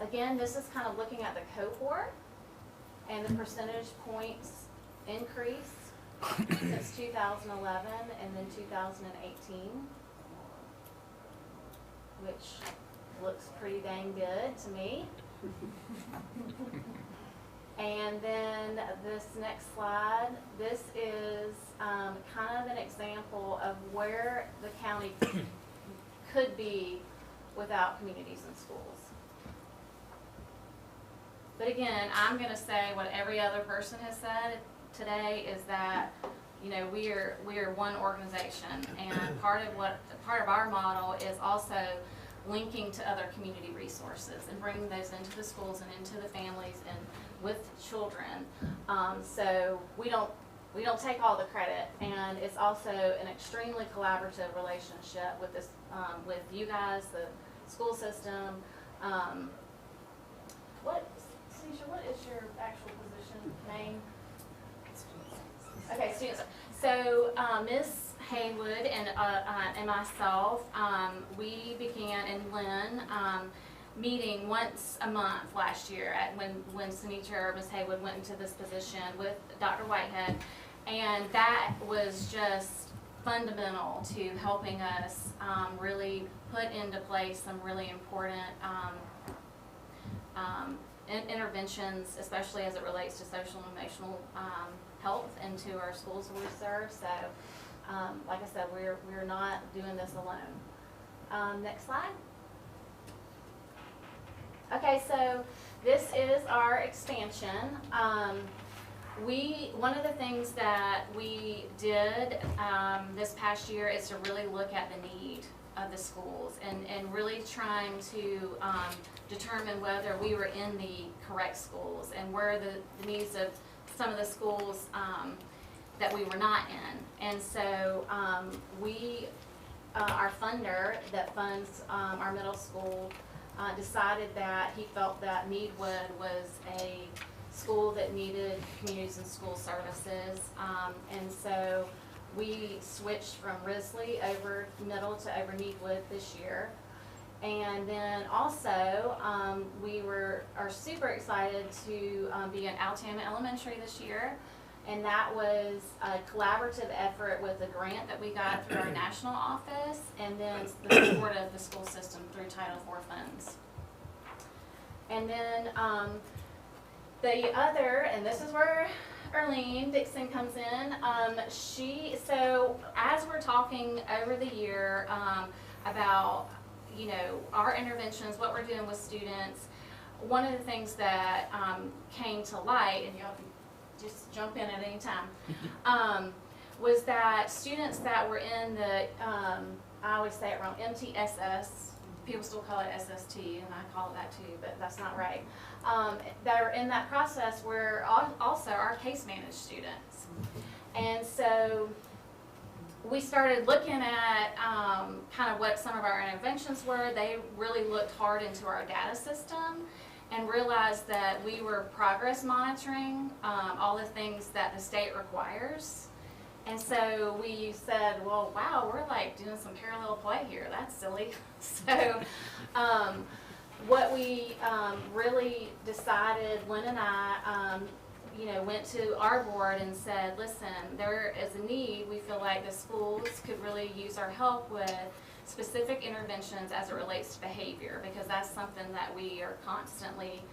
Again, this is kind of looking at the cohort and the percentage points increase since 2011 and then 2018, which looks pretty dang good to me. And then this next slide, this is kind of an example of where the county could be without communities and schools. But again, I'm going to say what every other person has said today is that, we are one organization, and part of our model is also linking to other community resources and bringing those into the schools and into the families and with children. So we don't we don't take all the credit, and it's also an extremely collaborative relationship with this, with you guys, the school system. Tanisha, what is your actual position name? Okay, students. So Ms. Haywood and myself, we began in Glynn meeting once a month last year when Sunita or Ms. Haywood went into this position with Dr. Whitehead, and that was just fundamental to helping us really put into place some really important interventions, especially as it relates to social and emotional health into our schools we serve. So, like I said, we're not doing this alone. Next slide. Okay, so this is our expansion. One of the things that we did this past year is to really look at the need of the schools and really trying to determine whether we were in the correct schools and where the needs of some of the schools that we were not in. And so our funder that funds our middle school decided that he felt that Meadwood was a school that needed communities and school services. And so we switched from Risley over middle to over Meadwood this year. And then also, we are super excited to be in Alabama Elementary this year. And that was a collaborative effort with a grant that we got through our national office, and then the support of the school system through Title IV funds. And then the other, and this is where Arlene Dixon comes in. So as we're talking over the year about, you know, our interventions, what we're doing with students, one of the things that came to light, and y'all can just jump in at any time, was that students that were in the, I always say it wrong, MTSS, people still call it SST, and I call it that too, but that's not right, that are in that process were also our case managed students. And so we started looking at kind of what some of our interventions were. They really looked hard into our data system and realized that we were progress monitoring all the things that the state requires. And so we said, well, wow, we're like doing some parallel play here. That's silly. So what we really decided, Lynn and I, you know, went to our board and said, listen, there is a need. We feel like the schools could really use our help with specific interventions as it relates to behavior, because that's something that we are constantly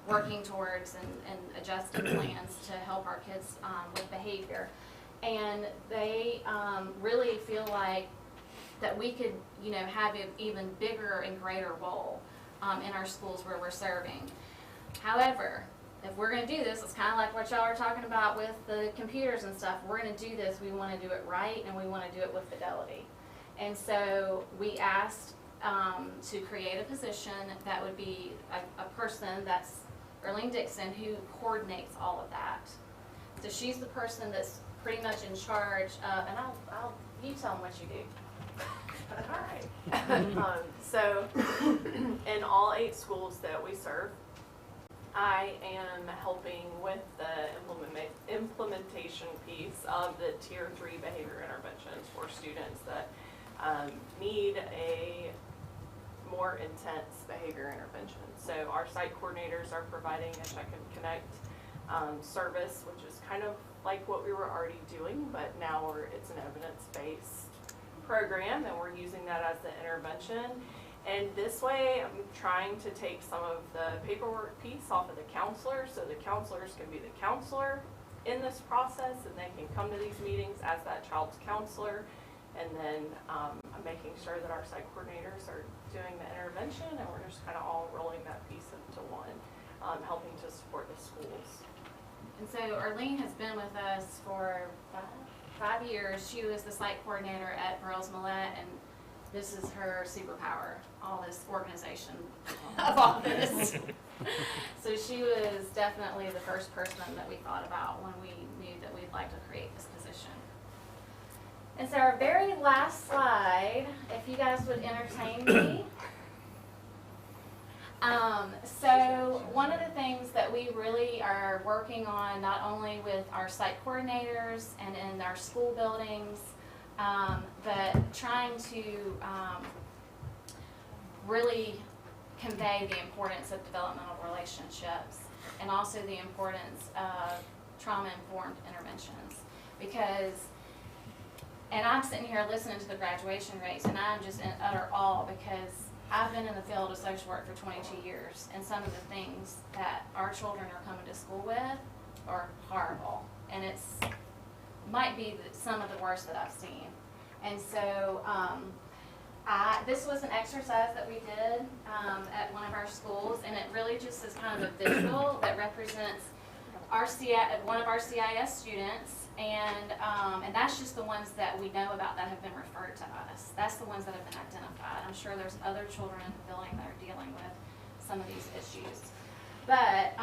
working towards and adjusting plans to help our kids with behavior. And they really feel like that we could, you know, have an even bigger and greater role in our schools where we're serving. However, if we're going to do this, it's kind of like what y'all are talking about with the computers and stuff. If we're going to do this, we want to do it right, and we want to do it with fidelity. And so we asked to create a position that would be a person that's Arlene Dixon, who coordinates all of that. So she's the person that's pretty much in charge of, and you tell them what you do. All right. So in all 8 schools that we serve, I am helping with the implementation piece of the Tier 3 behavior interventions for students that need a more intense behavior intervention. So our site coordinators are providing a check and connect service, which is kind of like what we were already doing, but now it's an evidence-based program, and we're using that as the intervention. And this way, I'm trying to take some of the paperwork piece off of the counselor, so the counselors can be the counselor in this process, and they can come to these meetings as that child's counselor. And then I'm making sure that our site coordinators are doing the intervention, and we're just kind of all rolling that piece into one, helping to support the schools. And so Arlene has been with us for 5 years. She was the site coordinator at Burroughs Millette, and this is her superpower, all this organization of all this. So she was definitely the first person that we thought about when we knew that we'd like to create this position. And so our very last slide, if you guys would entertain me. So one of the things that we really are working on, not only with our site coordinators and in our school buildings, but trying to really convey the importance of developmental relationships and also the importance of trauma-informed interventions. Because, and I'm sitting here listening to the graduation rates, and I'm just in utter awe because I've been in the field of social work for 22 years, and some of the things that our children are coming to school with are horrible, and it's might be some of the worst that I've seen. And so this was an exercise that we did at one of our schools, and it really just is kind of a visual that represents our one of our CIS students, and that's just the ones that we know about that have been referred to us. That's the ones that have been identified. I'm sure there's other children in the building that are dealing with some of these issues. But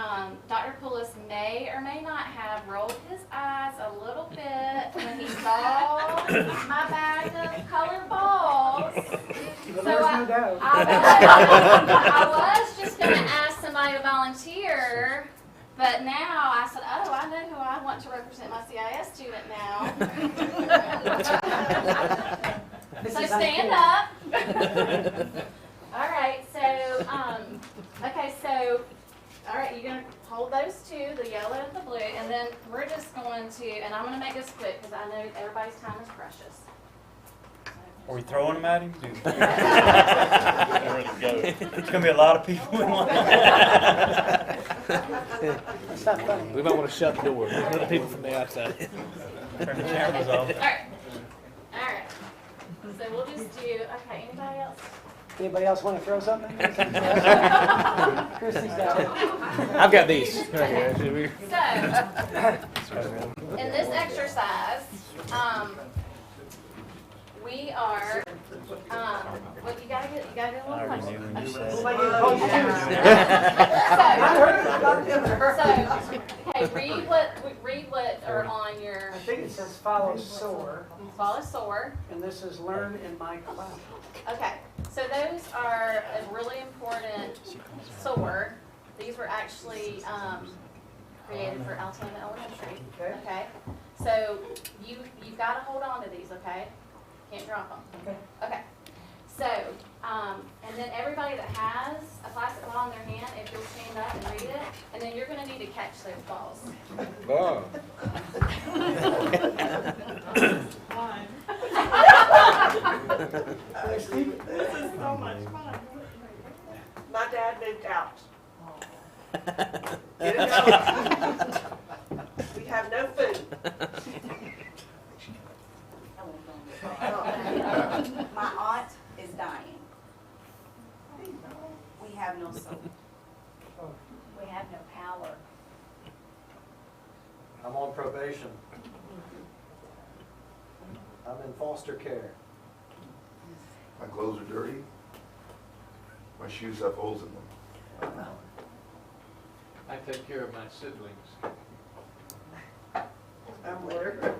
Dr. Poulos may or may not have rolled his eyes a little bit when he saw my bag of colored balls. So I was just going to ask somebody to volunteer, but now I said, oh, I know who I want to represent my CIS student now. So stand up. All right, so, okay, so, all right, you're going to hold those two, the yellow and the blue, and then we're just going to, and I'm going to make this quick because I know everybody's time is precious. Are we throwing them at him? Ready to go. There's going to be a lot of people in line. It's not funny. We might want to shut the door. Let the people from the outside. Turn the cameras off. All right. All right. So we'll just do, okay, anybody else? Anybody else want to throw something? Chrissy's got it. I've got these. Right here. So, in this exercise, we are, well, you gotta get a little closer. So, okay, read what are on your. I think it says follow SOAR. Follow SOAR. And this is learn in my class. Okay, so those are a really important SOAR. These were actually created for Altoona Elementary. Okay. So you've got to hold on to these. Okay. Can't drop them. Okay. Okay. So and then everybody that has a plastic ball in their hand, if you'll stand up and read it, and then you're going to need to catch those balls. Oh. This is so much fun. My dad moved out. Get it going. We have no food. My aunt is dying. We have no soul. We have no power. I'm on probation. I'm in foster care. My clothes are dirty. My shoes have holes in them. I take care of my siblings. I'm there.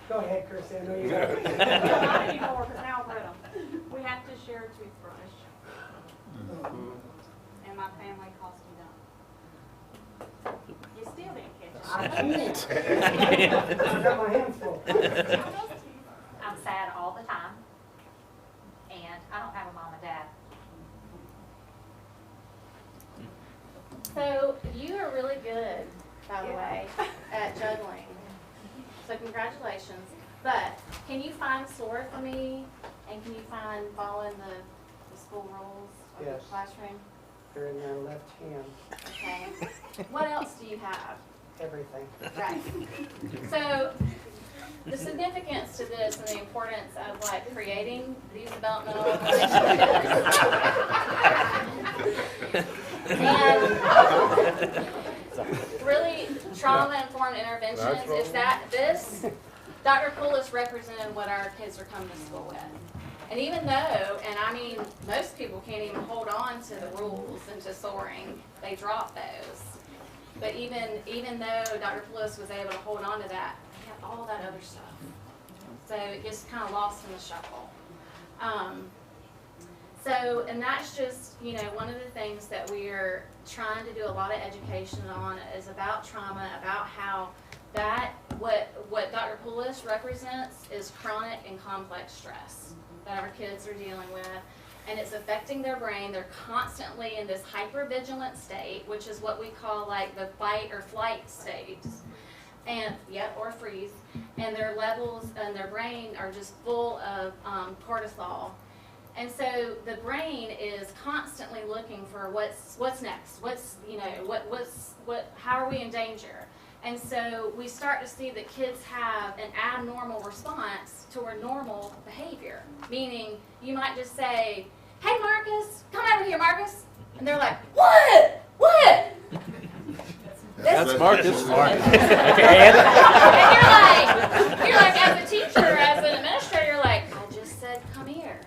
Go ahead, Chrissy. I know you got it. Not anymore, because now I've read them. We have to share a toothbrush. And my family calls me dumb. You still didn't catch it. I can't. I've got my hands full. I'm sad all the time, and I don't have a mom and dad. So you are really good, by the way, at juggling. So congratulations. But can you find SOAR for me? And can you find following the school rules of Yes. the classroom? They're in their left hand. Okay. What else do you have? Everything. Right. So the significance to this and the importance of like creating these developmental relationships and really trauma-informed interventions is that this Dr. Poulos represented what our kids are coming to school with. And even though, and I mean, most people can't even hold on to the rules and to soaring, they drop those. But even though Dr. Poulos was able to hold on to that, he had all that other stuff. So it gets kind of lost in the shuffle. And that's just, one of the things that we're trying to do a lot of education on is about trauma, about how what Dr. Poulos represents is chronic and complex stress that our kids are dealing with. And it's affecting their brain. They're constantly in this hypervigilant state, which is what we call like the fight or flight state. Or freeze. And their levels in their brain are just full of cortisol. And so the brain is constantly looking for what's next, how are we in danger? And so we start to see that kids have an abnormal response toward normal behavior. Meaning, you might just say, "Hey Marcus, come over here, Marcus." And they're like, "What? What?" That's Marcus. And you're like, as a teacher, as an administrator, you're like, "I just said, come here."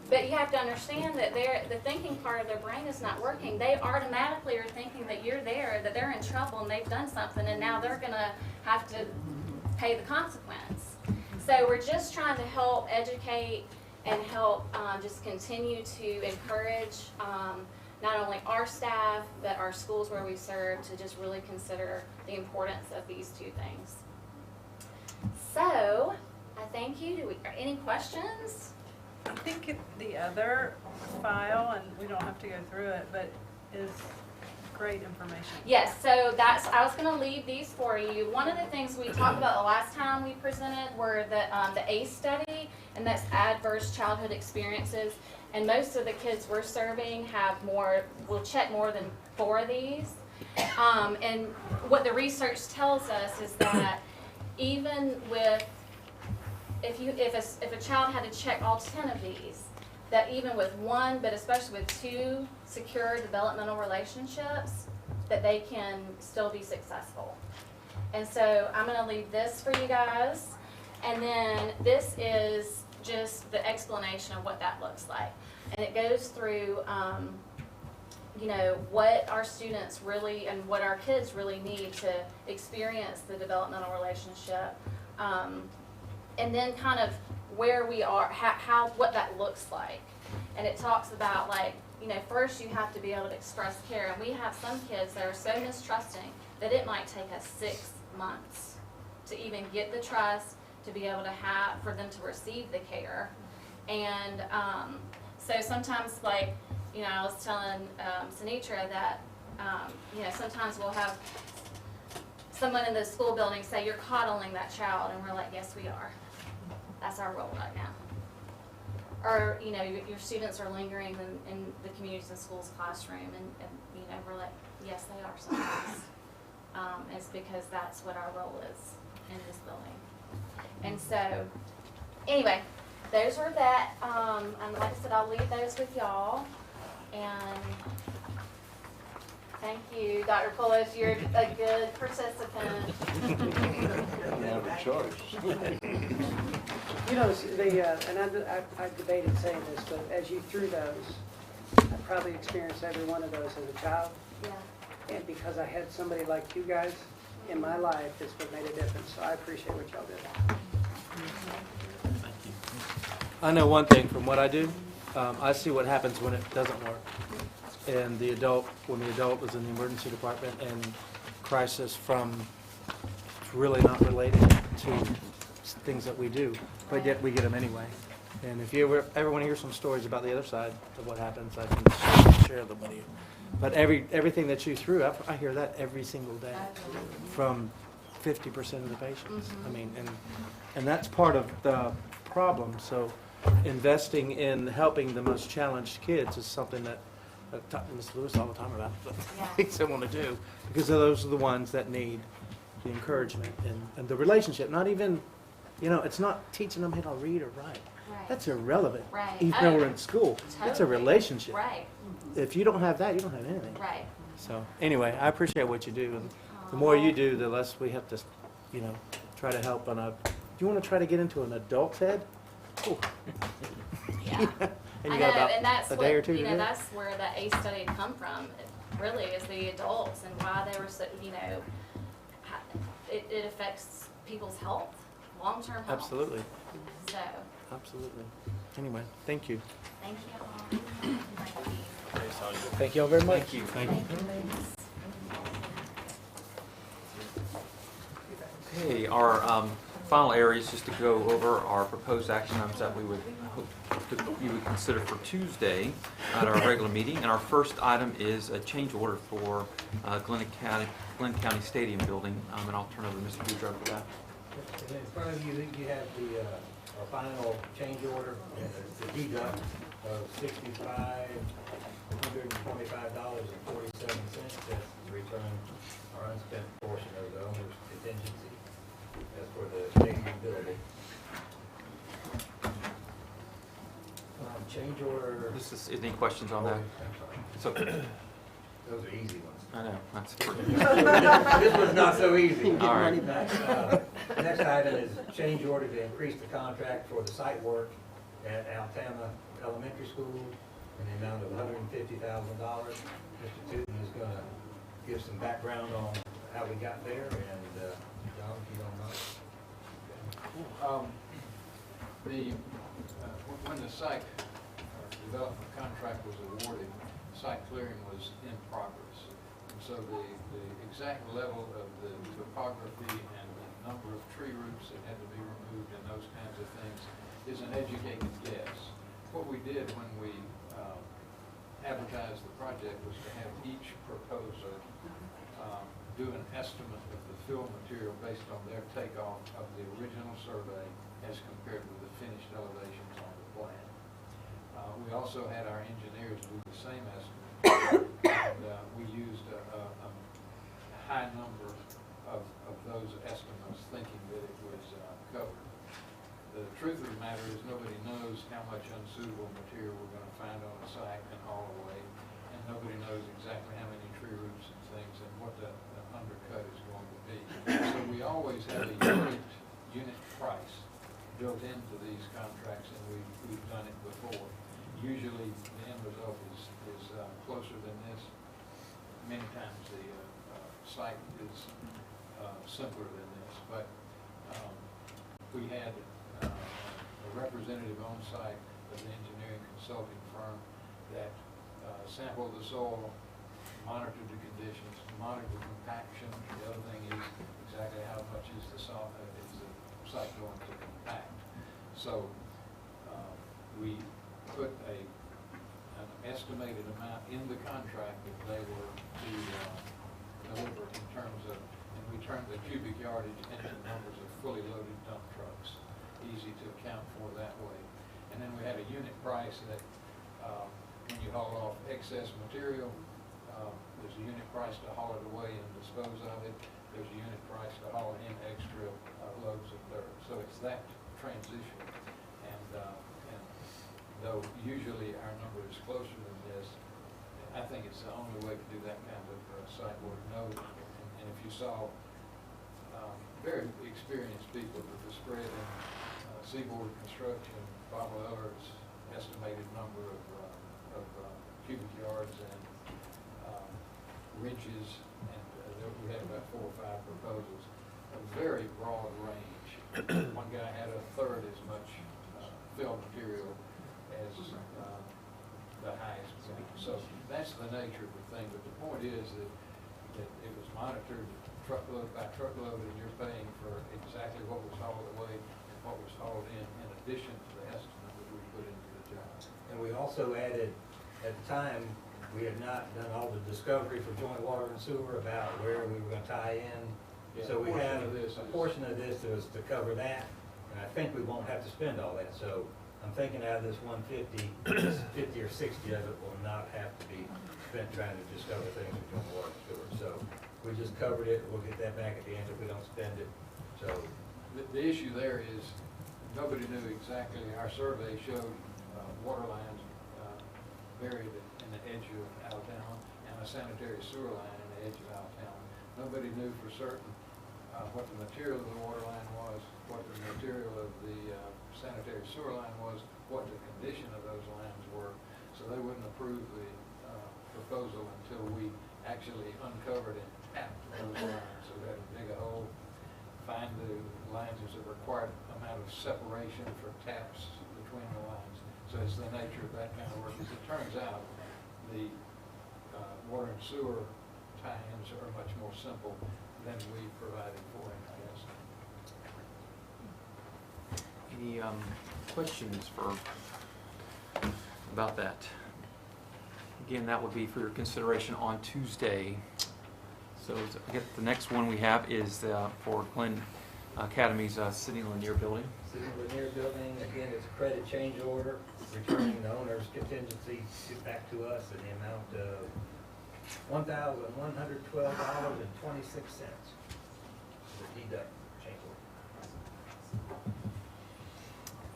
But you have to understand that the thinking part of their brain is not working. They automatically are thinking that you're there, that they're in trouble, and they've done something, and now they're going to have to pay the consequence. So we're just trying to help educate and help just continue to encourage not only our staff, but our schools where we serve to just really consider the importance of these two things. So, I thank you. Are any questions? I think the other file, and we don't have to go through it, but is great information. Yes, so I was going to leave these for you. One of the things we talked about the last time we presented were the ACE study, and that's adverse childhood experiences. And most of the kids we're serving will check more than 4 of these. And what the research tells us is that even with if a child had to check all 10 of these, that even with 1, but especially with 2 secure developmental relationships, that they can still be successful. And so I'm going to leave this for you guys. And then this is just the explanation of what that looks like. And it goes through, what our students really and what our kids really need to experience the developmental relationship. And then kind of where we are, what that looks like. And it talks about first you have to be able to express care. And we have some kids that are so mistrusting that it might take us 6 months to even get the trust to be able to for them to receive the care. And so sometimes I was telling Sinitra that, sometimes we'll have someone in the school building say, "You're coddling that child," and we're like, "Yes, we are. That's our role right now." Or, your students are lingering in the communities and schools classroom, and we're like, "Yes, they are sometimes." It's because that's what our role is in this building. And so, anyway, those are that. And like I said, I'll leave those with y'all. And thank you, Dr. Poulos. You're a good participant. And I debated saying this, but as you threw those, I probably experienced every one of those as a child. Yeah. And because I had somebody like you guys in my life, this would made a difference. So I appreciate what y'all did. I know one thing from what I do. I see what happens when it doesn't work. And when the adult was in the emergency department and crisis from really not related to things that we do, but yet we get them anyway. And if you ever want to hear some stories about the other side of what happens, I can share them with you. But everything that you threw, I hear that every single day from 50% of the patients. I mean, and that's part of the problem. So investing in helping the most challenged kids is something that I talk to Ms. Lewis all the time about, but things I want to do, because those are the ones that need the encouragement and the relationship. Not even, it's not teaching them how to read or write. Right. That's irrelevant. Right. Even though we're in school, it's a relationship. Right. If you don't have that, you don't have anything. Right. So anyway, I appreciate what you do, and the more you do, the less we have to, try to help on a you want to try to get into an adult's head? Ooh. Yeah. And I you know, got about and that's a what, day or two you to know, do it? that's where the ACE study had come from, really, is the adults and why they were so, you know, it affects people's health, long-term health. Absolutely. So, Absolutely. Anyway, thank you. thank you all. Thank you. Thank you all very much. Thank you. Thank you. Okay, our final area is just to go over our proposed action items that we would hope that you would consider for Tuesday at our regular meeting. And our first item is a change order for Glynn County Stadium building. And I'll turn over to Mr. Boudreaux for that. In front of you, you have our final change order, the deduct of $6,525.47. That's to return our unspent portion of the owner's contingency. That's for the stadium building. Change order. Any questions on that? I'm sorry. It's okay. Those are easy ones. I know, that's pretty. This was not so easy. All right. Next item is change order to increase the contract for the site work at Altama Elementary School in the amount of $150,000. Mr. Tootin is going to give some background on how we got there, and John, if you don't mind. When the site development contract was awarded, site clearing was in progress. And so the exact level of the topography and the number of tree roots that had to be removed and those kinds of things is an educated guess. What we did when we advertised the project was to have each proposer do an estimate of the fill material based on their takeoff of the original survey as compared with the finished elevations on the plan. We also had our engineers do the same estimate, and we used a high number of those estimates, thinking that it was covered. The truth of the matter is nobody knows how much unsuitable material we're going to find on the site and haul away, and nobody knows exactly how many tree roots and things and what the undercut is going to be. So we always have a unit price built into these contracts, and we've done it before. Usually the end result is closer than this. Many times the site is simpler than this, but we had a representative on site of the engineering consulting firm that sampled the soil, monitored the conditions, monitored the compaction. The other thing is exactly how much is the site going to compact. So we put an estimated amount in the contract that they were to deliver in terms of, and we turned the cubic yardage into numbers of fully loaded dump trucks, easy to account for that way. And then we had a unit price that when you haul off excess material, there's a unit price to haul it away and dispose of it. There's a unit price to haul in extra loads of dirt. So it's that transition. And though usually our number is closer than this, I think it's the only way to do that kind of site work. And if you saw very experienced people with the spread in seaboard construction, Bob Weller's estimated number of cubic yards and wrenches, and we had about 4 or 5 proposals, a very broad range. One guy had a third as much fill material as the highest one. So that's the nature of the thing, but the point is that it was monitored truckload by truckload, and you're paying for exactly what was hauled away and what was hauled in addition to the estimate that we put into the job. And we also added, at the time, we had not done all the discovery for joint water and sewer about where we were going to tie in. Yeah, So we had a portion of this was to cover that, and I think we won't have to spend all that. So I'm thinking out of this 150, 50 or 60 of it will not have to be spent trying to discover things with joint water and sewer. So we just covered it. We'll get that back at the end if we don't spend it. So the issue there is nobody knew exactly. Our survey showed water lines buried in the edge of Altown and a sanitary sewer line in the edge of Altown. Nobody knew for certain what the material of the water line was, what the material of the sanitary sewer line was, what the condition of those lines were. So they wouldn't approve the proposal until we actually uncovered and tapped those lines. So we had to dig a hole, find the lines. There's a required amount of separation for taps between the lines. So it's the nature of that kind of work. As it turns out, the water and sewer tie-ins are much more simple than we provided for in IS. Any questions about that? Again, that would be for your consideration on Tuesday. So I guess the next one we have is for Glynn Academy's Sidney Lanier building. Sidney Lanier building, again, it's a credit change order, returning the owner's contingency back to us in the amount of $1,112.26. The deduct change order.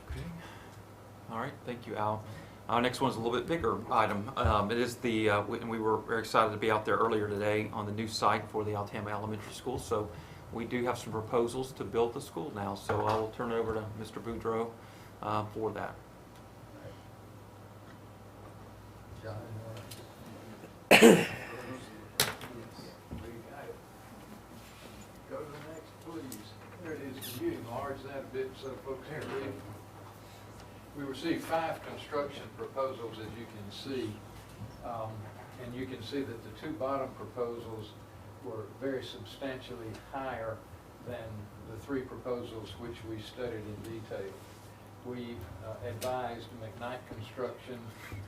Okay. All right, thank you, Al. Our next one's a little bit bigger item. It is and we were very excited to be out there earlier today on the new site for the Altama Elementary School. So we do have some proposals to build the school now. So I will turn it over to Mr. Boudreau for that. Go to the next, please. There it is. Can you enlarge that a bit so folks can read? We received 5 construction proposals, as you can see. And you can see that the 2 bottom proposals were very substantially higher than the 3 proposals which we studied in detail. We advised McKnight Construction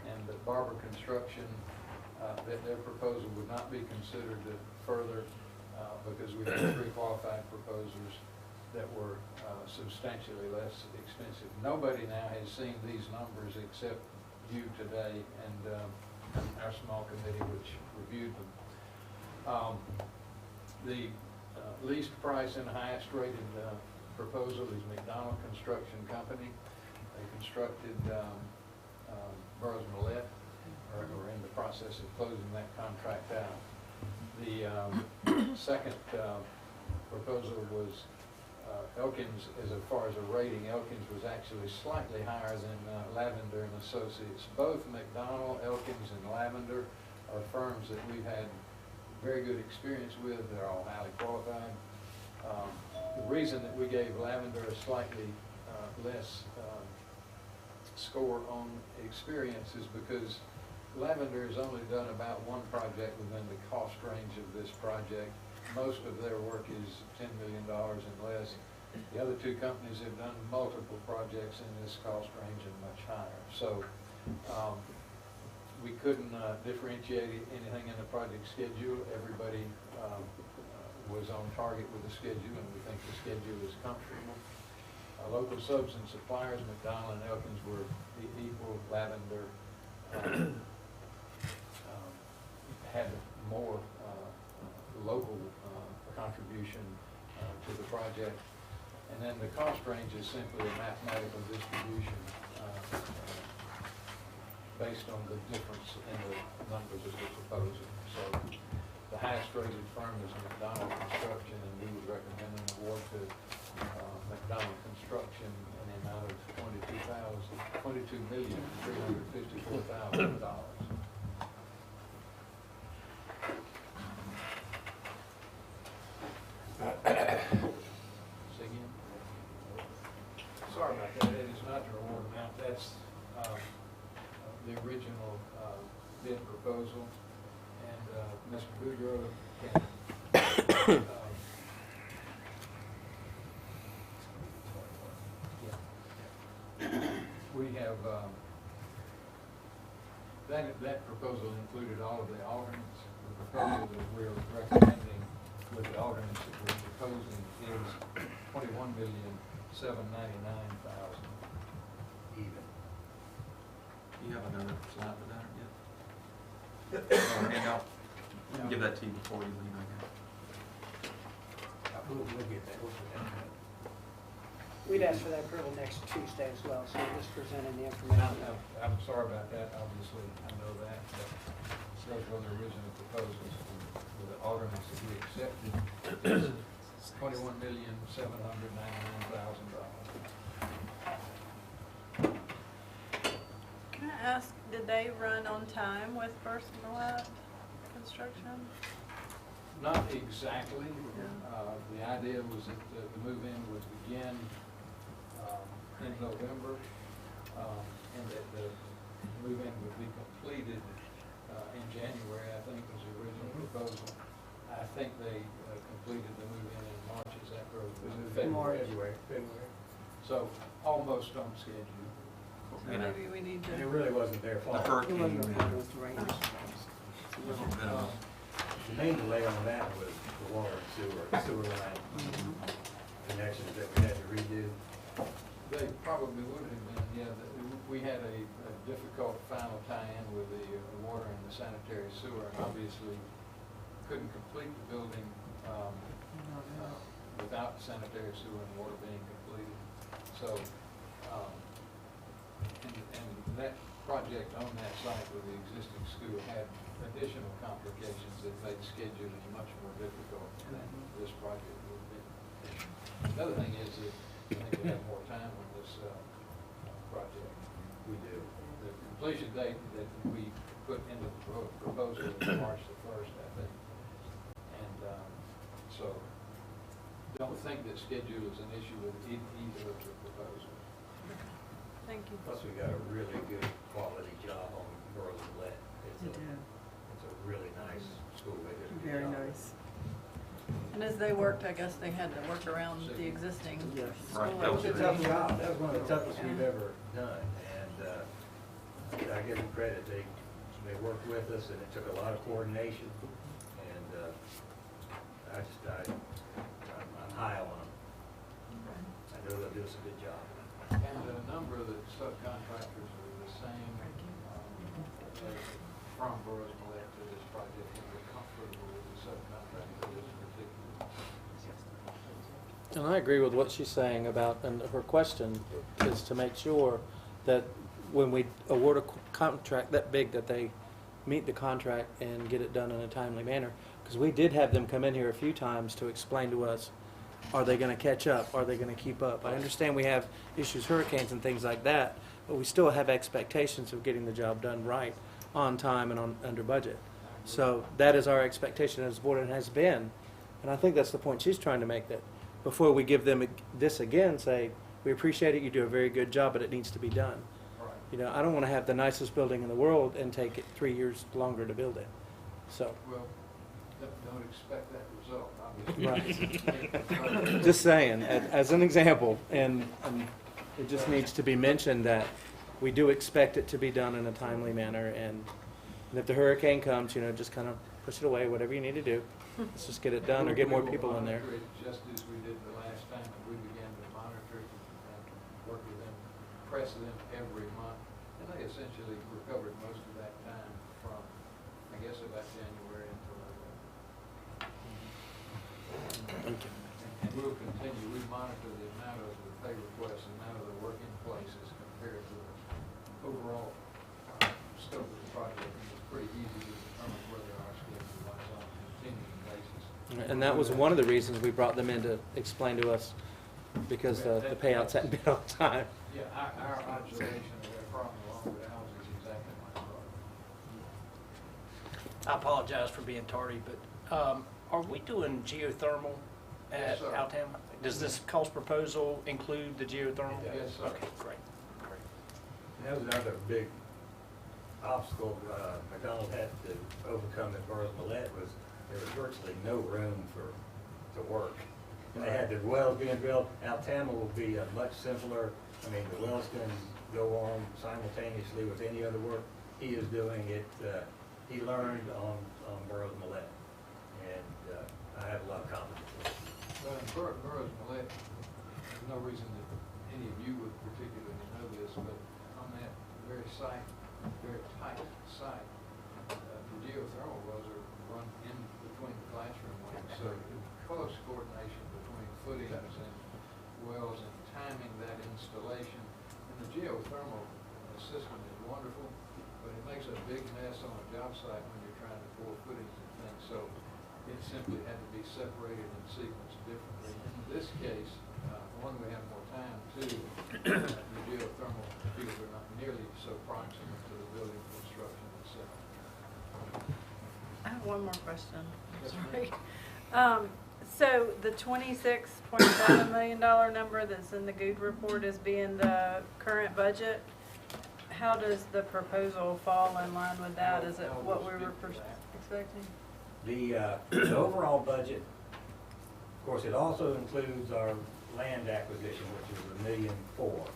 and Barber Construction that their proposal would not be considered further because we had 3 qualified proposers that were substantially less expensive. Nobody now has seen these numbers except you today and our small committee which reviewed them. The least price and highest rated proposal is McDonald Construction Company. They constructed Burroughs Millette, or are in the process of closing that contract out. The second proposal was Elkins. As far as a rating, Elkins was actually slightly higher than Lavender and Associates. Both McDonald, Elkins, and Lavender are firms that we've had very good experience with. They're all highly qualified. The reason that we gave Lavender a slightly less score on experience is because Lavender has only done about 1 project within the cost range of this project. Most of their work is $10 million and less. The other 2 companies have done multiple projects in this cost range and much higher. So we couldn't differentiate anything in the project schedule. Everybody was on target with the schedule, and we think the schedule is comfortable. Local subs and suppliers, McDonald and Elkins were equal. Lavender had more local contribution to the project. And then the cost range is simply a mathematical distribution based on the difference in the numbers that we're proposing. So the highest rated firm is McDonald Construction, and we would recommend an award to McDonald Construction in the amount of $22,354,000. Sorry about that. It is not the reward amount. That's the original bid proposal. And Mr. Boudreau can we have that proposal included all of the alternates. The proposal that we're recommending with the alternates that we're proposing is $21,799,000 even. Do you have another slide for that yet? Handout? Give that to you before you leave, I guess. We'll get that. We'll put that in. We'd ask for that approval next Tuesday as well, so we're just presenting the information. I'm sorry about that, obviously, I know that, but those were the original proposals with the alternates that we accepted. $21,799,000. Can I ask, did they run on time with First Millette construction? Not exactly. The idea was that the move-in would begin in November, and that the move-in would be completed in January, I think was the original proposal. I think they completed the move-in in March, is that correct? February. So almost on schedule. So maybe we need It to, really wasn't their The fault. hurricane. The main delay on that was the water and sewer line connections that we had to redo. They probably would have been, yeah. We had a difficult final tie-in with the water and the sanitary sewer, and obviously couldn't complete the building without sanitary sewer and water being completed. So, and that project on that site with the existing school had additional complications that made scheduling much more difficult than this project would be. Another thing is that I think we have more time on this project. We do. The completion date that we put into the proposal is March the 1st, I think. And so don't think that schedule is an issue with either of the proposals. thank you. Plus, we got a really good quality job on Girls Let. It's a really nice school. They did a good Very job. nice. And as they worked, I guess they had to work around the existing school. Right, that was It was a tough job. That was one of the toughest we've ever done. And I give them credit. They worked with us, and it took a lot of coordination. And I'm high on them. I know they'll do us a good job. And a number of the subcontractors are the same as from Burroughs Millette to this project, and we're comfortable with the subcontractor for this particular. And I agree with what she's saying about, and her question is to make sure that when we award a contract that big, that they meet the contract and get it done in a timely manner. Because we did have them come in here a few times to explain to us, are they going to catch up? Are they going to keep up? I understand we have issues, hurricanes and things like that, but we still have expectations of getting the job done right, on time and under budget. So that is our expectation as a board and has been. And I think that's the point she's trying to make, that before we give them this again, say, we appreciate it, you do a very good job, but it needs to be done. Right. You know, I don't want to have the nicest building in the world and take it 3 years longer to build it. So, Well, don't expect that result, obviously. right. Just saying, as an example, and it just needs to be mentioned that we do expect it to be done in a timely manner, and if the hurricane comes, you know, just kind of push it away, whatever you need to do. Let's just get it done or get more people in there. We will monitor it just as we did the last time, and we began to monitor it and work with them, press them every month. And they essentially recovered most of that time from, I guess, about January until November. Thank you. And we'll continue, we monitor the amount of the pay requests, the amount of the work in places compared to the overall scope of the project. And it's pretty easy to determine whether our schedule lies on a continuing basis. And that was one of the reasons we brought them in to explain to us, because the payouts hadn't been on time. Yeah, our observation of their problem along with ours is exactly my problem. I apologize for being tardy, but are we doing geothermal Yes, at sir. Altam? Does this cost proposal include the geothermal? Yes, sir. Okay, great. And that was another big obstacle McDonald had to overcome at Burroughs Millette, was there was virtually no room to work. And they had the wells being drilled. Altama will be much simpler. I mean, the wells can go on simultaneously with any other work he is doing. He learned on Burroughs Millette, and I have a lot of confidence in it. Well, in Burroughs Millette, there's no reason that any of you would particularly know this, but on that very site, very tight site, the geothermal wells are run in between the classroom wings. So close coordination between footings and wells and timing that installation. And the geothermal system is wonderful, but it makes a big mess on a job site when you're trying to pour footings and things. So it simply had to be separated and sequenced differently. In this case, one, we have more time, two, the geothermal fields are not nearly so proximate to the building construction itself. I have one more question. Yes, Sorry. So the $26.7 million number that's in the GOOD report as being the current budget, how does the proposal fall in line with that? Is it what we were expecting? The overall budget, of course, it also includes our land acquisition, which is $1,000,004.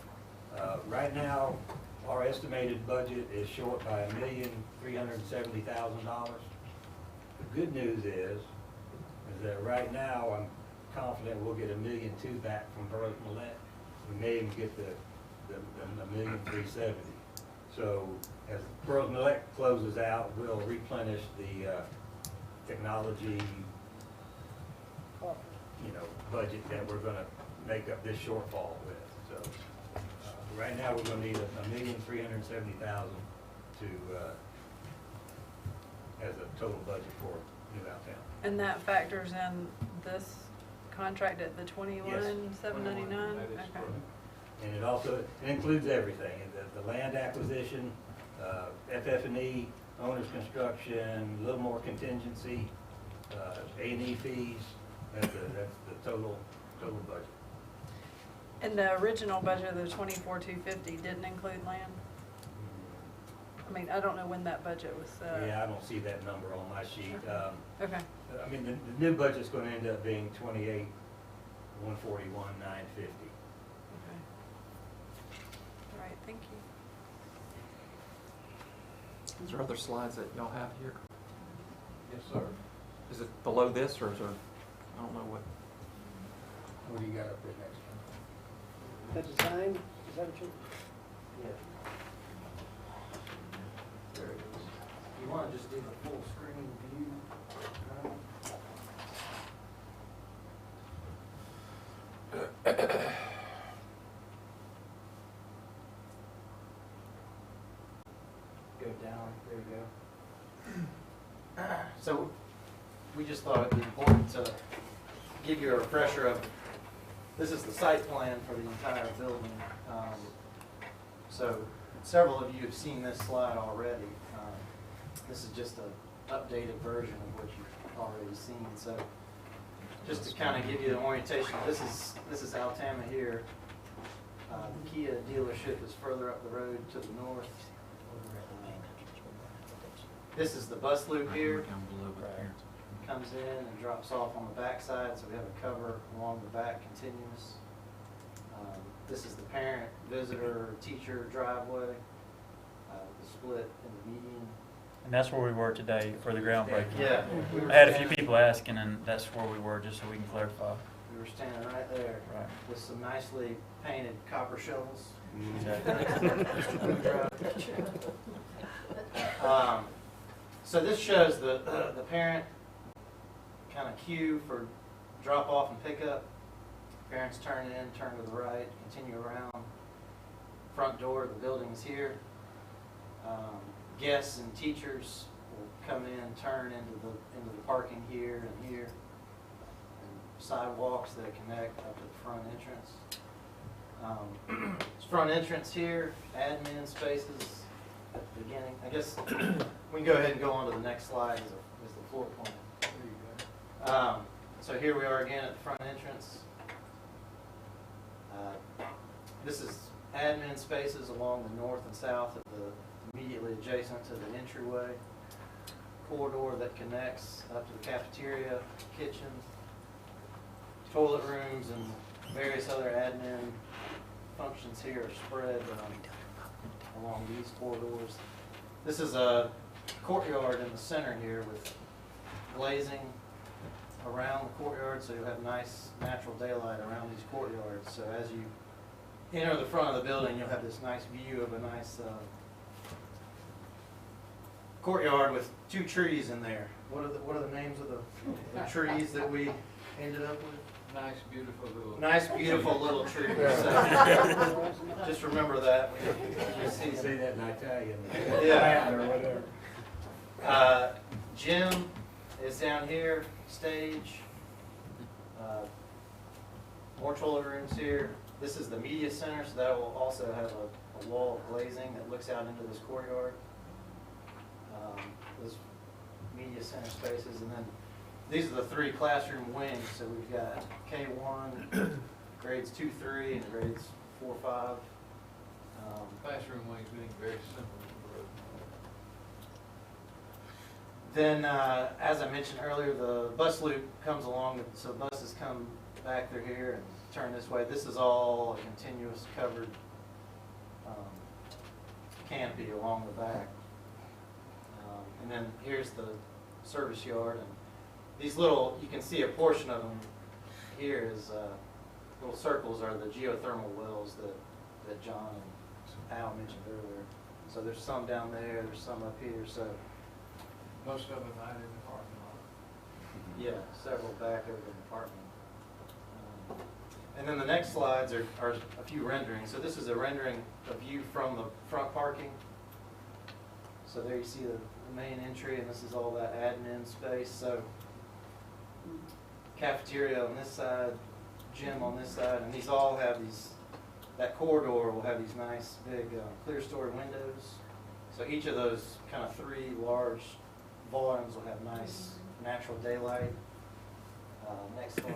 Right now, our estimated budget is short by $1,370,000. The good news is that right now, I'm confident we'll get $1,200,000 back from Burroughs Millette. We may even get the $1,370,000. So as Burroughs Millette closes out, we'll replenish the technology, budget that we're going to make up this shortfall with. So right now, we're going to need $1,370,000 as a total budget for New Altown. And that factors in this contract at the $21,799? Okay. And it also includes everything, the land acquisition, FF&E, owner's construction, a little more contingency, A&E fees, that's the total budget. And the original budget of the $24,250 didn't include land? I mean, I don't know when that budget was set. Yeah, I don't see that number on my sheet. Okay. I mean, the new budget's going to end up being $28,141,950. Okay. All right, thank you. Is there other slides that y'all have here? Yes, sir. Is it below this, or is there, I don't know what. What do you got up there next? The design, is that what you? Yeah. There it is. You want to just do the full screen view? Go down, there you go. So we just thought it'd be important to give you a refresher of, this is the site plan for the entire building. So several of you have seen this slide already. This is just an updated version of what you've already seen. So just to kind of give you an orientation, this is Altama here. The Kia dealership is further up the road to the north. This is the bus loop here. Comes in and drops off on the back side, so we have a cover along the back continuous. This is the parent, visitor, teacher driveway, the split in the median. And that's where we were today for the groundbreaking. Yeah. I had a few people asking, and that's where we were, just so we can clarify. We were standing right there with some nicely painted copper shovels. So this shows the parent kind of queue for drop off and pickup. Parents turn in, turn to the right, continue around. Front door of the building is here. Guests and teachers will come in, turn into the parking here and here. And sidewalks that connect up to the front entrance. Front entrance here, admin spaces at the beginning. I guess we can go ahead and go on to the next slide as the floor plan. There you go. So here we are again at the front entrance. This is admin spaces along the north and south of the immediately adjacent to the entryway. Corridor that connects up to the cafeteria, kitchen, toilet rooms, and various other admin functions here are spread along these corridors. This is a courtyard in the center here with glazing around the courtyard, so you'll have nice natural daylight around these courtyards. So as you enter the front of the building, you'll have this nice view of a nice courtyard with two trees in there. What are the names of the trees that we ended up with? Nice, beautiful little trees. So, just remember that. You say that in Italian. Yeah. Or whatever. Gym is down here. stage. More toilet rooms here. This is the media center, so that will also have a wall of glazing that looks out into this courtyard. Those media center spaces, and then these are the 3 classroom wings. So we've got K1, grades 2, 3, and grades 4, 5. Classroom wings being very similar to Then, as I mentioned earlier, the bus loop comes along, so buses come back through here and turn this way. This is all a continuous covered canopy along the back. And then here's the service yard, and these little, you can see a portion of them here is little circles are the geothermal wells that John and Al mentioned earlier. So there's some down there, there's some up here, so. most of them out in the parking lot. Yeah, several back over in the parking. And then the next slides are a few renderings. So this is a rendering, a view from the front parking. So there you see the main entry, and this is all that admin space. So cafeteria on this side, gym on this side, and these all have these, that corridor will have these nice big clear story windows. So each of those kind of 3 large volumes will have nice natural daylight. Next slide.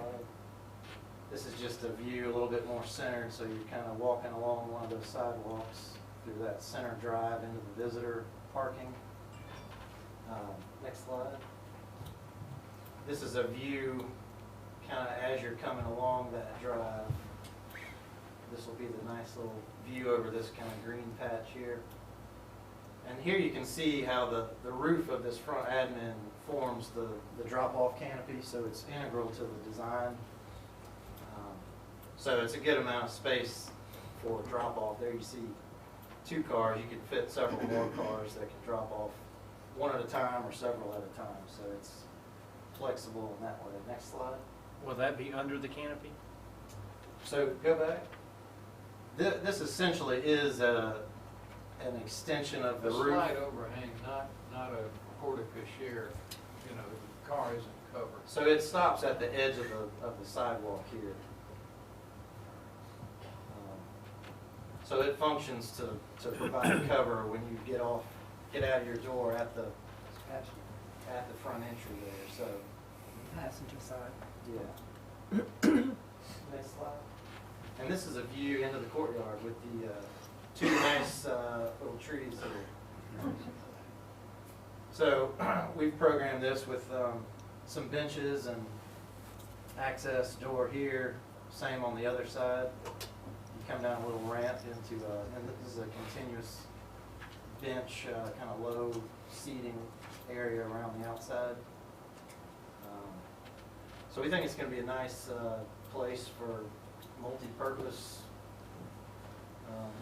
This is just a view a little bit more centered, so you're kind of walking along one of those sidewalks through that center drive into the visitor parking. Next slide. This is a view kind of as you're coming along that drive. This will be the nice little view over this kind of green patch here. And here you can see how the roof of this front admin forms the drop-off canopy, so it's integral to the design. So it's a good amount of space for drop-off. There you see 2 cars. You can fit several more cars that can drop off one at a time or several at a time. So it's flexible in that way. Next slide. Will that be under the canopy? So go back. This essentially is an extension of the A roof. slight overhang, not a porte-cochere, you know, the car isn't covered. So it stops at the edge of the sidewalk here. So it functions to provide cover when you get out of your door at the front entry there. So Passenger side. yeah. Next slide. And this is a view into the courtyard with the 2 nice little trees here. So we've programmed this with some benches and access door here. Same on the other side. You come down a little ramp into, and this is a continuous bench, kind of low seating area around the outside. So we think it's going to be a nice place for multi-purpose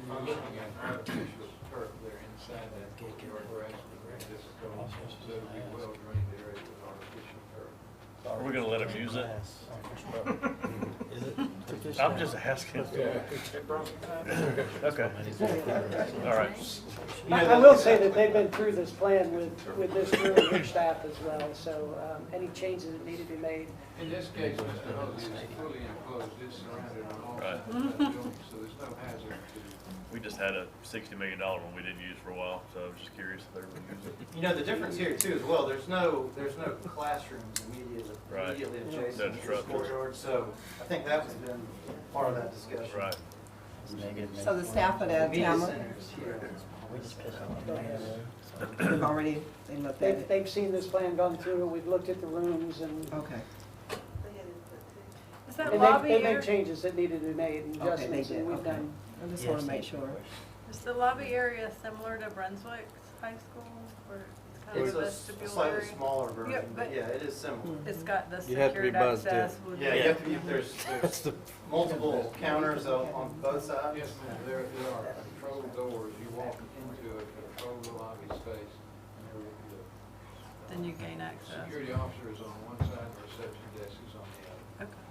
You're looking at artificial turf there inside that courtyard, we're actually going to just go, so it'll be well-drained area with artificial turf. Are we gonna let him use it? Is it? I'm just asking. Okay. All right. I will say that they've been through this plan with this really good staff as well, so any changes that need to be made. In this case, Mr. Hosey is fully enclosed, it's surrounded on all Right. sides of that building, so there's no hazard to. We just had a $60 million one we didn't use for a while, so I was just curious if they were gonna use it. You know, the difference here too as well, there's no classrooms Right. immediately No adjacent to the disruption. courtyard, so I think that has been part of that discussion. Right. So the staff of The that media town, center is here. they've already, they looked at it? They've seen this plan, gone through it, we've looked at the rooms and. Okay. Is that And lobby they made area, changes that needed to be made and Okay, they adjustments, and did, we've okay. done. I just want to make sure. is the lobby area similar to Brunswick's high school, or it's kind It's of a a vestibule slightly area? smaller version, Yeah, but but- yeah, it is similar. It's got the You have to be secured buzzed in. access with. Yeah, you have to be, there's multiple counters on both sides. Yes, ma'am, there are control doors, you walk into a controlled lobby space, and there will be Then you gain a access. security officer is on one side, the reception desk is on the other. Okay.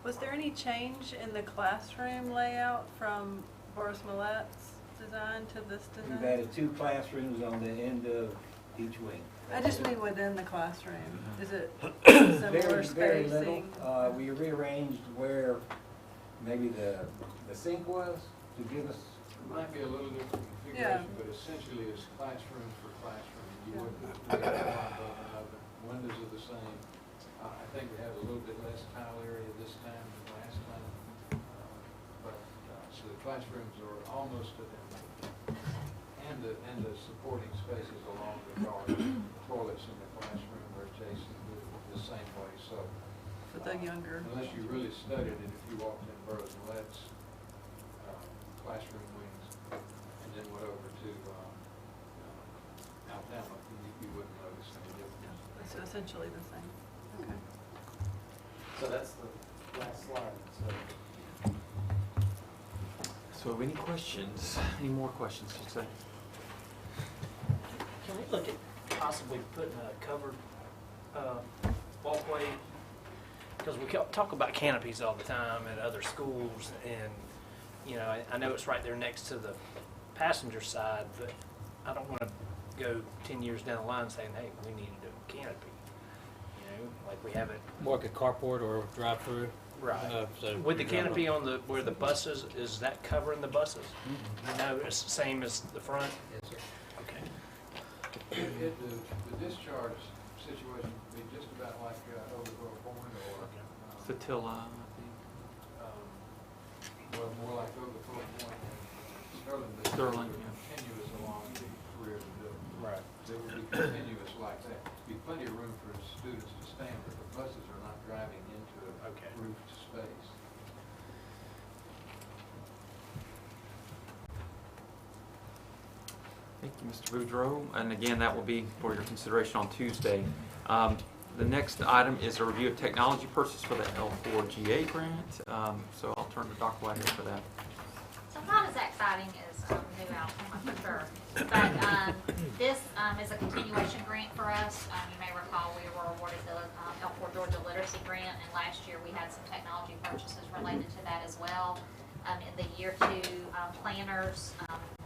Was there any change in the classroom layout from Boris Millet's design to this We've design? added 2 classrooms on the end of each wing. I just mean within the classroom. Is it Very, similar very little. spacing? We rearranged where maybe the sink was to give us. Might be a little different Yeah. configuration, but essentially it's classroom for classroom. You wouldn't do one above another. Windows are the same. I think we have a little bit less tile area this time than last time. So the classrooms are almost identical. And the supporting spaces along the corridor, toilets in the classroom are adjacent the same way. So For the younger. unless you really studied it, if you walked in Burroughs and Lett's classroom wings and then went over to Alabama, you wouldn't notice any difference. So essentially the same. Okay. So that's the last slide, so. So any questions? Any more questions, you say? Can we look at possibly putting a covered walkway? Because we talk about canopies all the time at other schools, and you know, I know it's right there next to the passenger side, but I don't want to go 10 years down the line saying, hey, we need to do a canopy. You know, like we have it. More like a carport or drive-through. Right. So With the canopy on the, where the buses, is that covering the buses? You know, it's the same as the front? Yes, sir. Okay. The discharge situation would be just about like Overthrow Point or Satilla, I think. well, more like Overthrow Point and Sterling. But Sterling, it would be yeah. continuous along the rear of the building. Right. They would be continuous like that. Be plenty of room for students to stand, but the buses are not driving into a Okay. roofed space. Thank you, Mr. Boudreau. And again, that will be for your consideration on Tuesday. The next item is a review of technology purchase for the L4GA grant. So I'll turn to Dr. Whitehead for that. So not as exciting as new outcome, for sure. But this is a continuation grant for us. You may recall we were awarded the L4 Georgia Literacy Grant, and last year we had some technology purchases related to that as well. In the year two planners,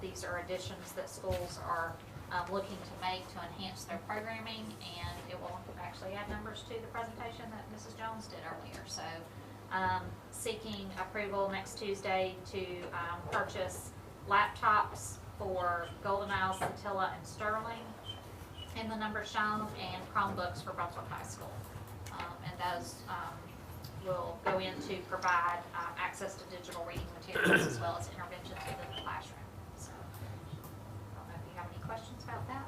these are additions that schools are looking to make to enhance their programming, and it will actually add numbers to the presentation that Mrs. Jones did earlier. So seeking approval next Tuesday to purchase laptops for Golden Isles, Satilla, and Sterling in the numbers shown, and Chromebooks for Brunswick High School. And those will go in to provide access to digital reading materials as well as interventions within the classroom. So I don't know if you have any questions about that,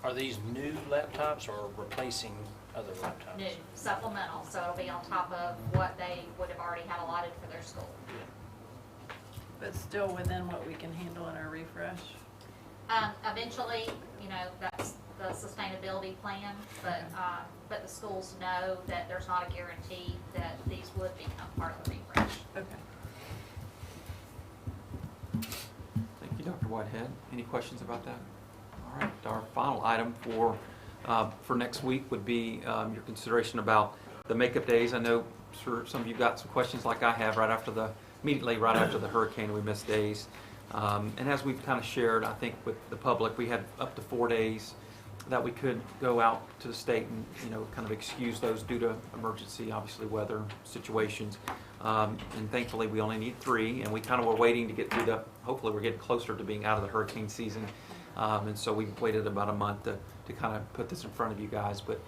but Are these new laptops or replacing other laptops? new, supplemental, so it'll be on top of what they would have already had allotted for their school. But still within what we can handle in our refresh. Eventually, you know, that's the sustainability plan, but the schools know that there's not a guarantee that these would become part of the refresh. Okay. Thank you, Dr. Whitehead. Any questions about that? All right, our final item for next week would be your consideration about the makeup days. I know sure some of you got some questions like I have immediately right after the hurricane. We missed days. And as we've kind of shared, I think with the public, we had up to 4 days that we could go out to the state and, you know, kind of excuse those due to emergency, obviously weather situations. And thankfully, we only need 3, and we kind of were waiting to get through hopefully we're getting closer to being out of the hurricane season. And so we waited about a month to kind of put this in front of you guys. But,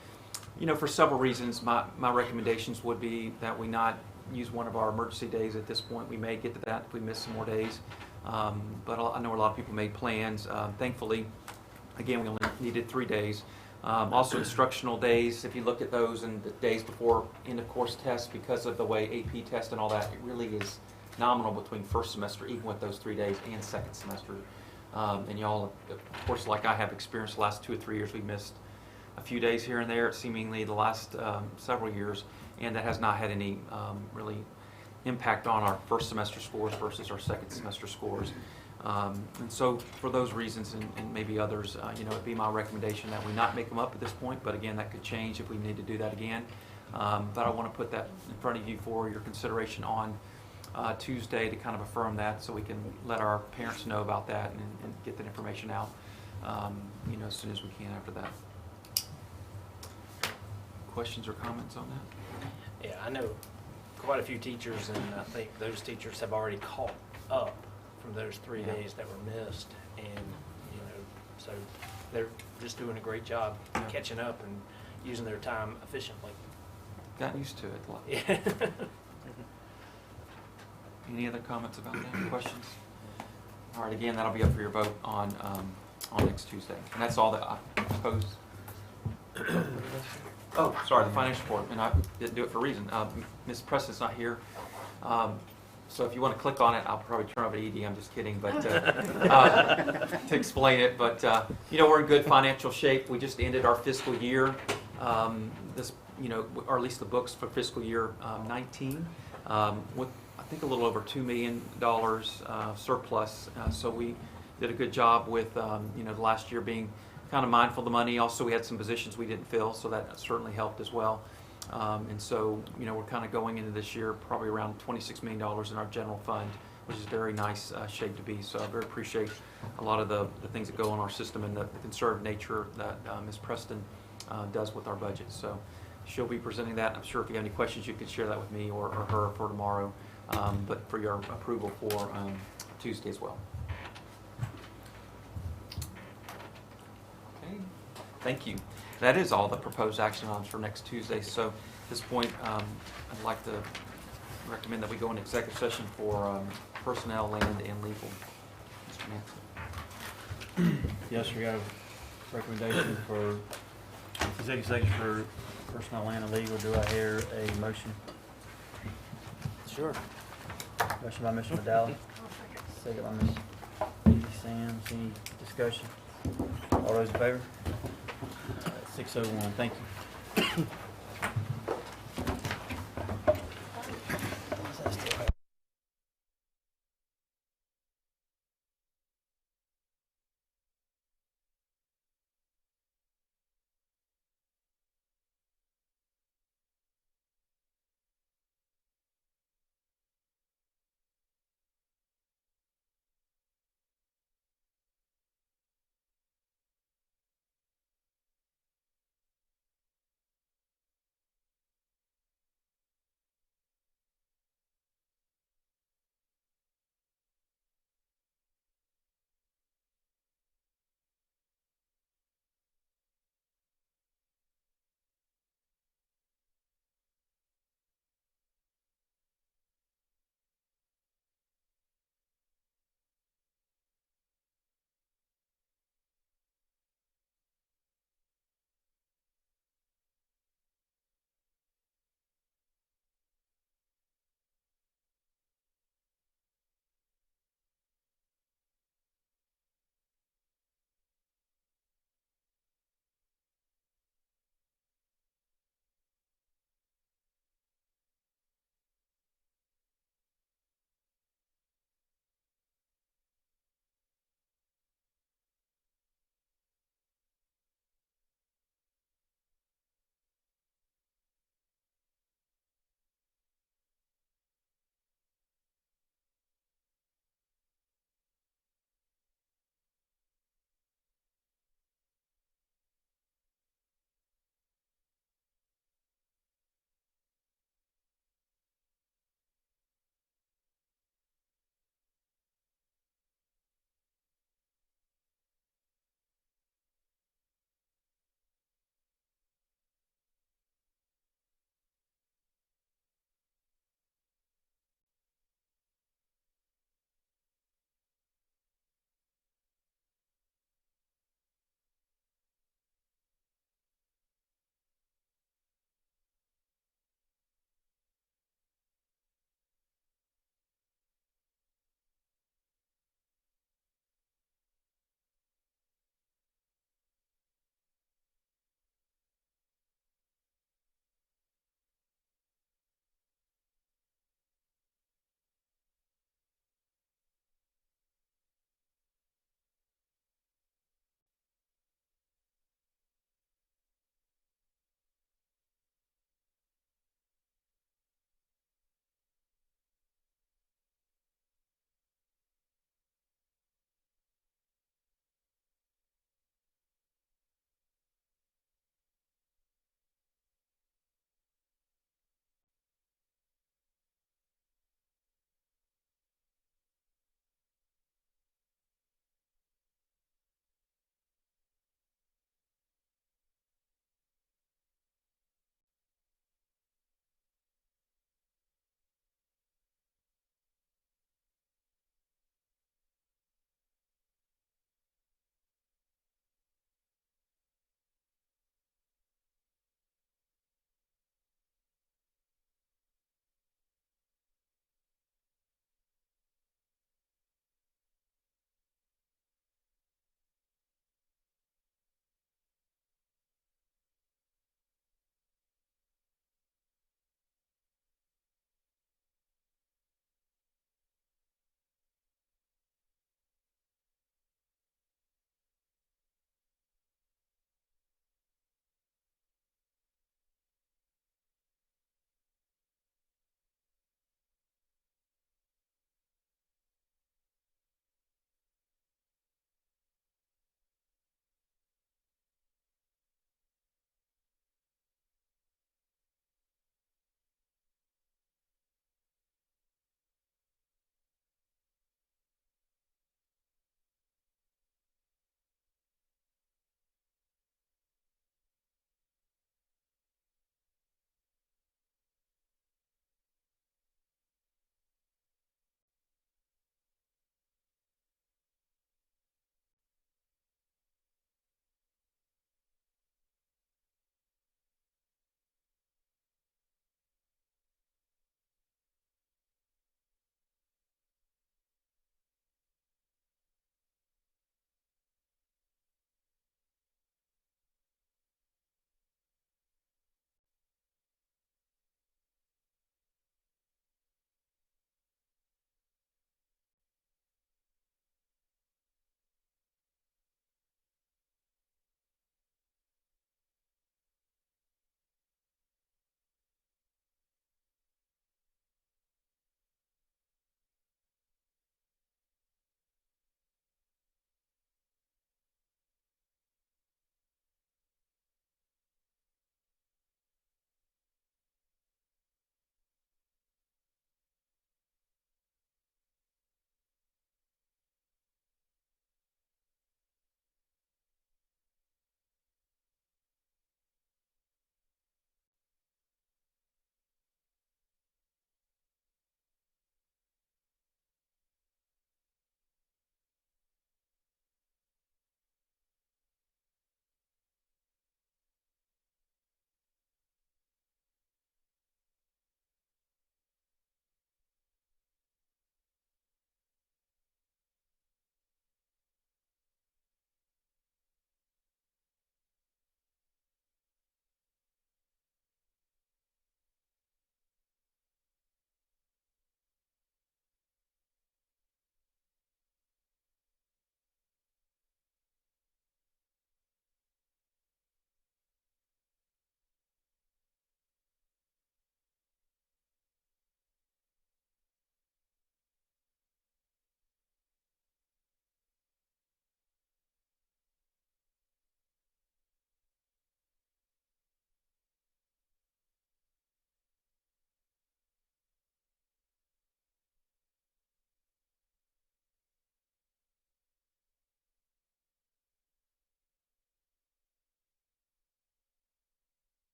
you know, for several reasons, my recommendations would be that we not use one of our emergency days at this point. We may get to that if we miss some more days. But I know a lot of people made plans. Thankfully, again, we only needed 3 days. Also instructional days, if you look at those and the days before end of course tests, because of the way AP test and all that, it really is nominal between first semester, even with those 3 days, and second semester. And y'all, of course, like I have experienced the last 2 or 3 years, we missed a few days here and there, seemingly the last several years, and that has not had any really impact on our first semester scores versus our second semester scores. And so for those reasons and maybe others, you know, it'd be my recommendation that we not make them up at this point, but again, that could change if we need to do that again. But I want to put that in front of you for your consideration on Tuesday to kind of affirm that, so we can let our parents know about that and get that information out. as soon as we can after that. Questions or comments on that? Yeah, I know quite a few teachers, and I think those teachers have already caught up from those 3 Yeah. days that were missed, and, so they're just doing a great job catching up and using their time efficiently. Got used to it. Yeah. Any other comments about that? Questions? All right, again, that'll be up for your vote on next Tuesday. And that's all that I proposed. Oh, sorry, the financial report, and I didn't do it for a reason. Ms. Preston's not here. So if you want to click on it, I'll probably turn over to Edie. I'm just kidding, but to explain it. But we're in good financial shape. We just ended our fiscal year. Or at least the books for fiscal year 19, with I think a little over $2 million surplus. So we did a good job with the last year being kind of mindful of the money. Also, we had some positions we didn't fill, so that certainly helped as well. And so, we're kind of going into this year probably around $26 million in our general fund, which is a very nice shape to be. So I very appreciate a lot of the things that go in our system and the conservative nature that Ms. Preston does with our budget. So she'll be presenting that. I'm sure if you have any questions, you can share that with me or her for tomorrow, but for your approval for Tuesday as well. Okay, thank you. That is all the proposed action items for next Tuesday. So at this point, I'd like to recommend that we go into executive session for personnel, land, and legal. Mr. Nancy. Yes, we have recommendation for executive session for personnel, land, and legal. Do I hear a motion? Sure. Motion by Mr. McDowell. Second by Ms. Edie Sands. Any discussion? All those in favor? 6:01. Thank you.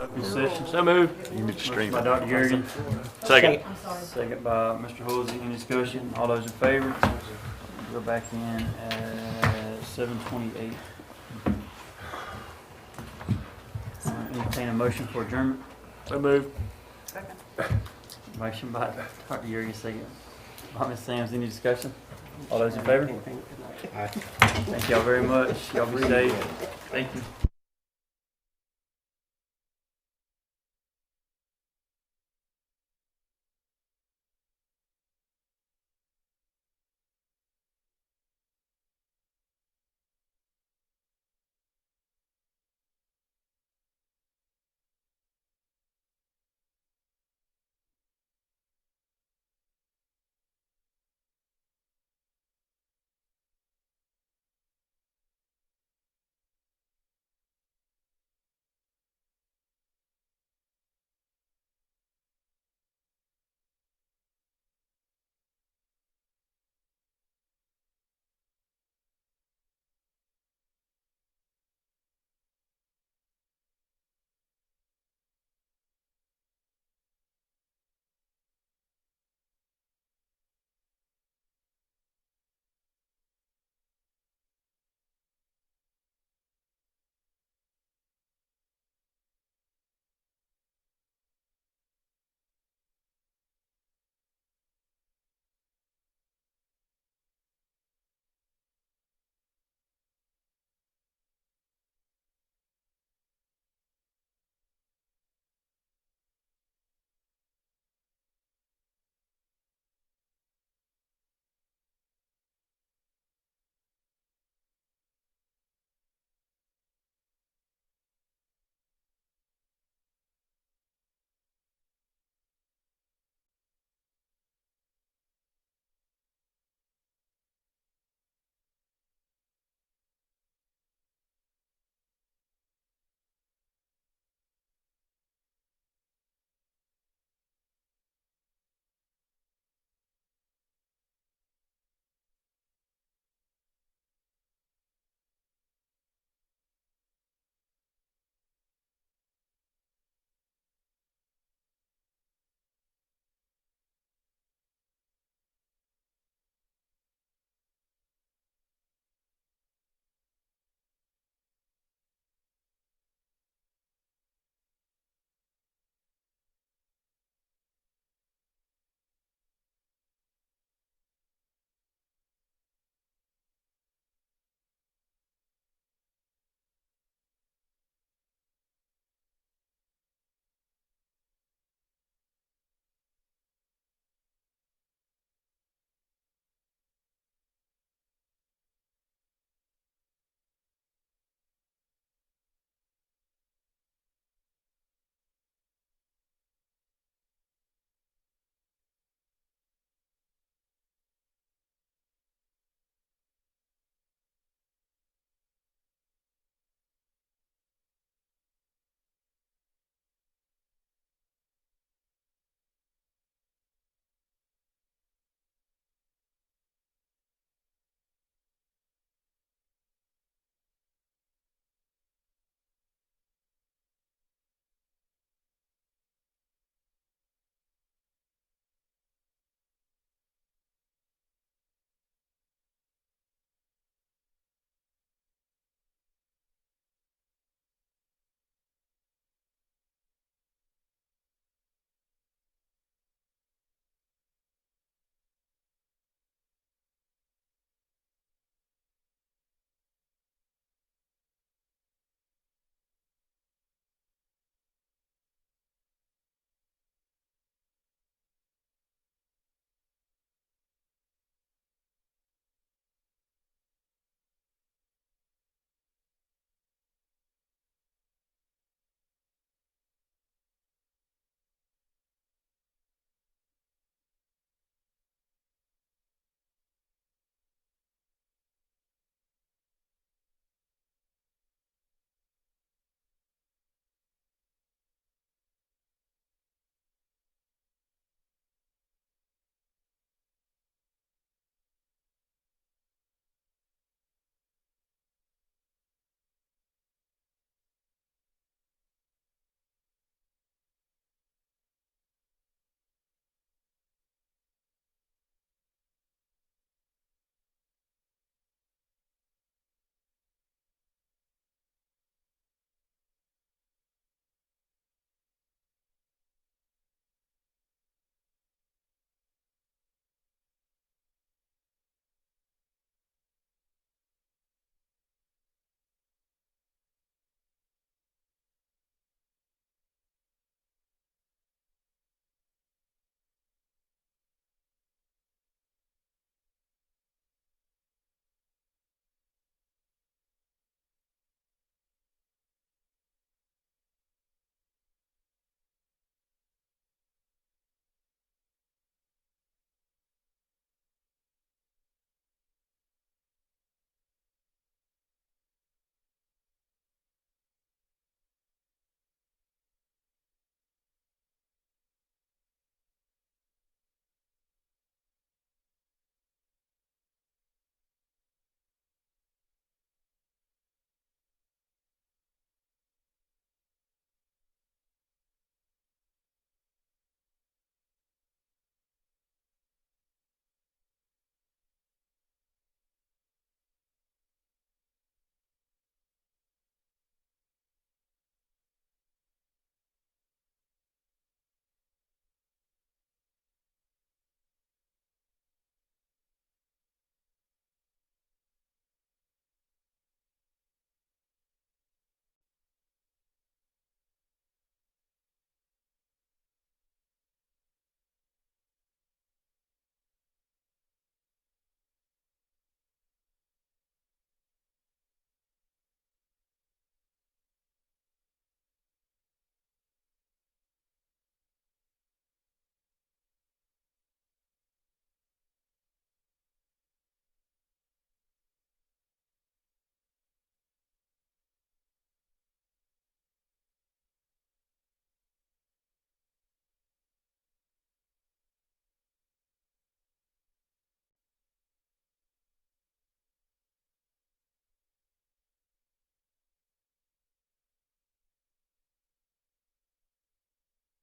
open session. So move. You need to stream By it. Dr. Yergin. Second. Second by Mr. Halsey. Any discussion? All those in favor? Go back in at 7:28. Entertain a motion for adjournment. So move. Motion by Dr. Yergin, second by Ms. Sams. Any discussion? All those in favor? Thank y'all very much. Y'all be safe. Thank you.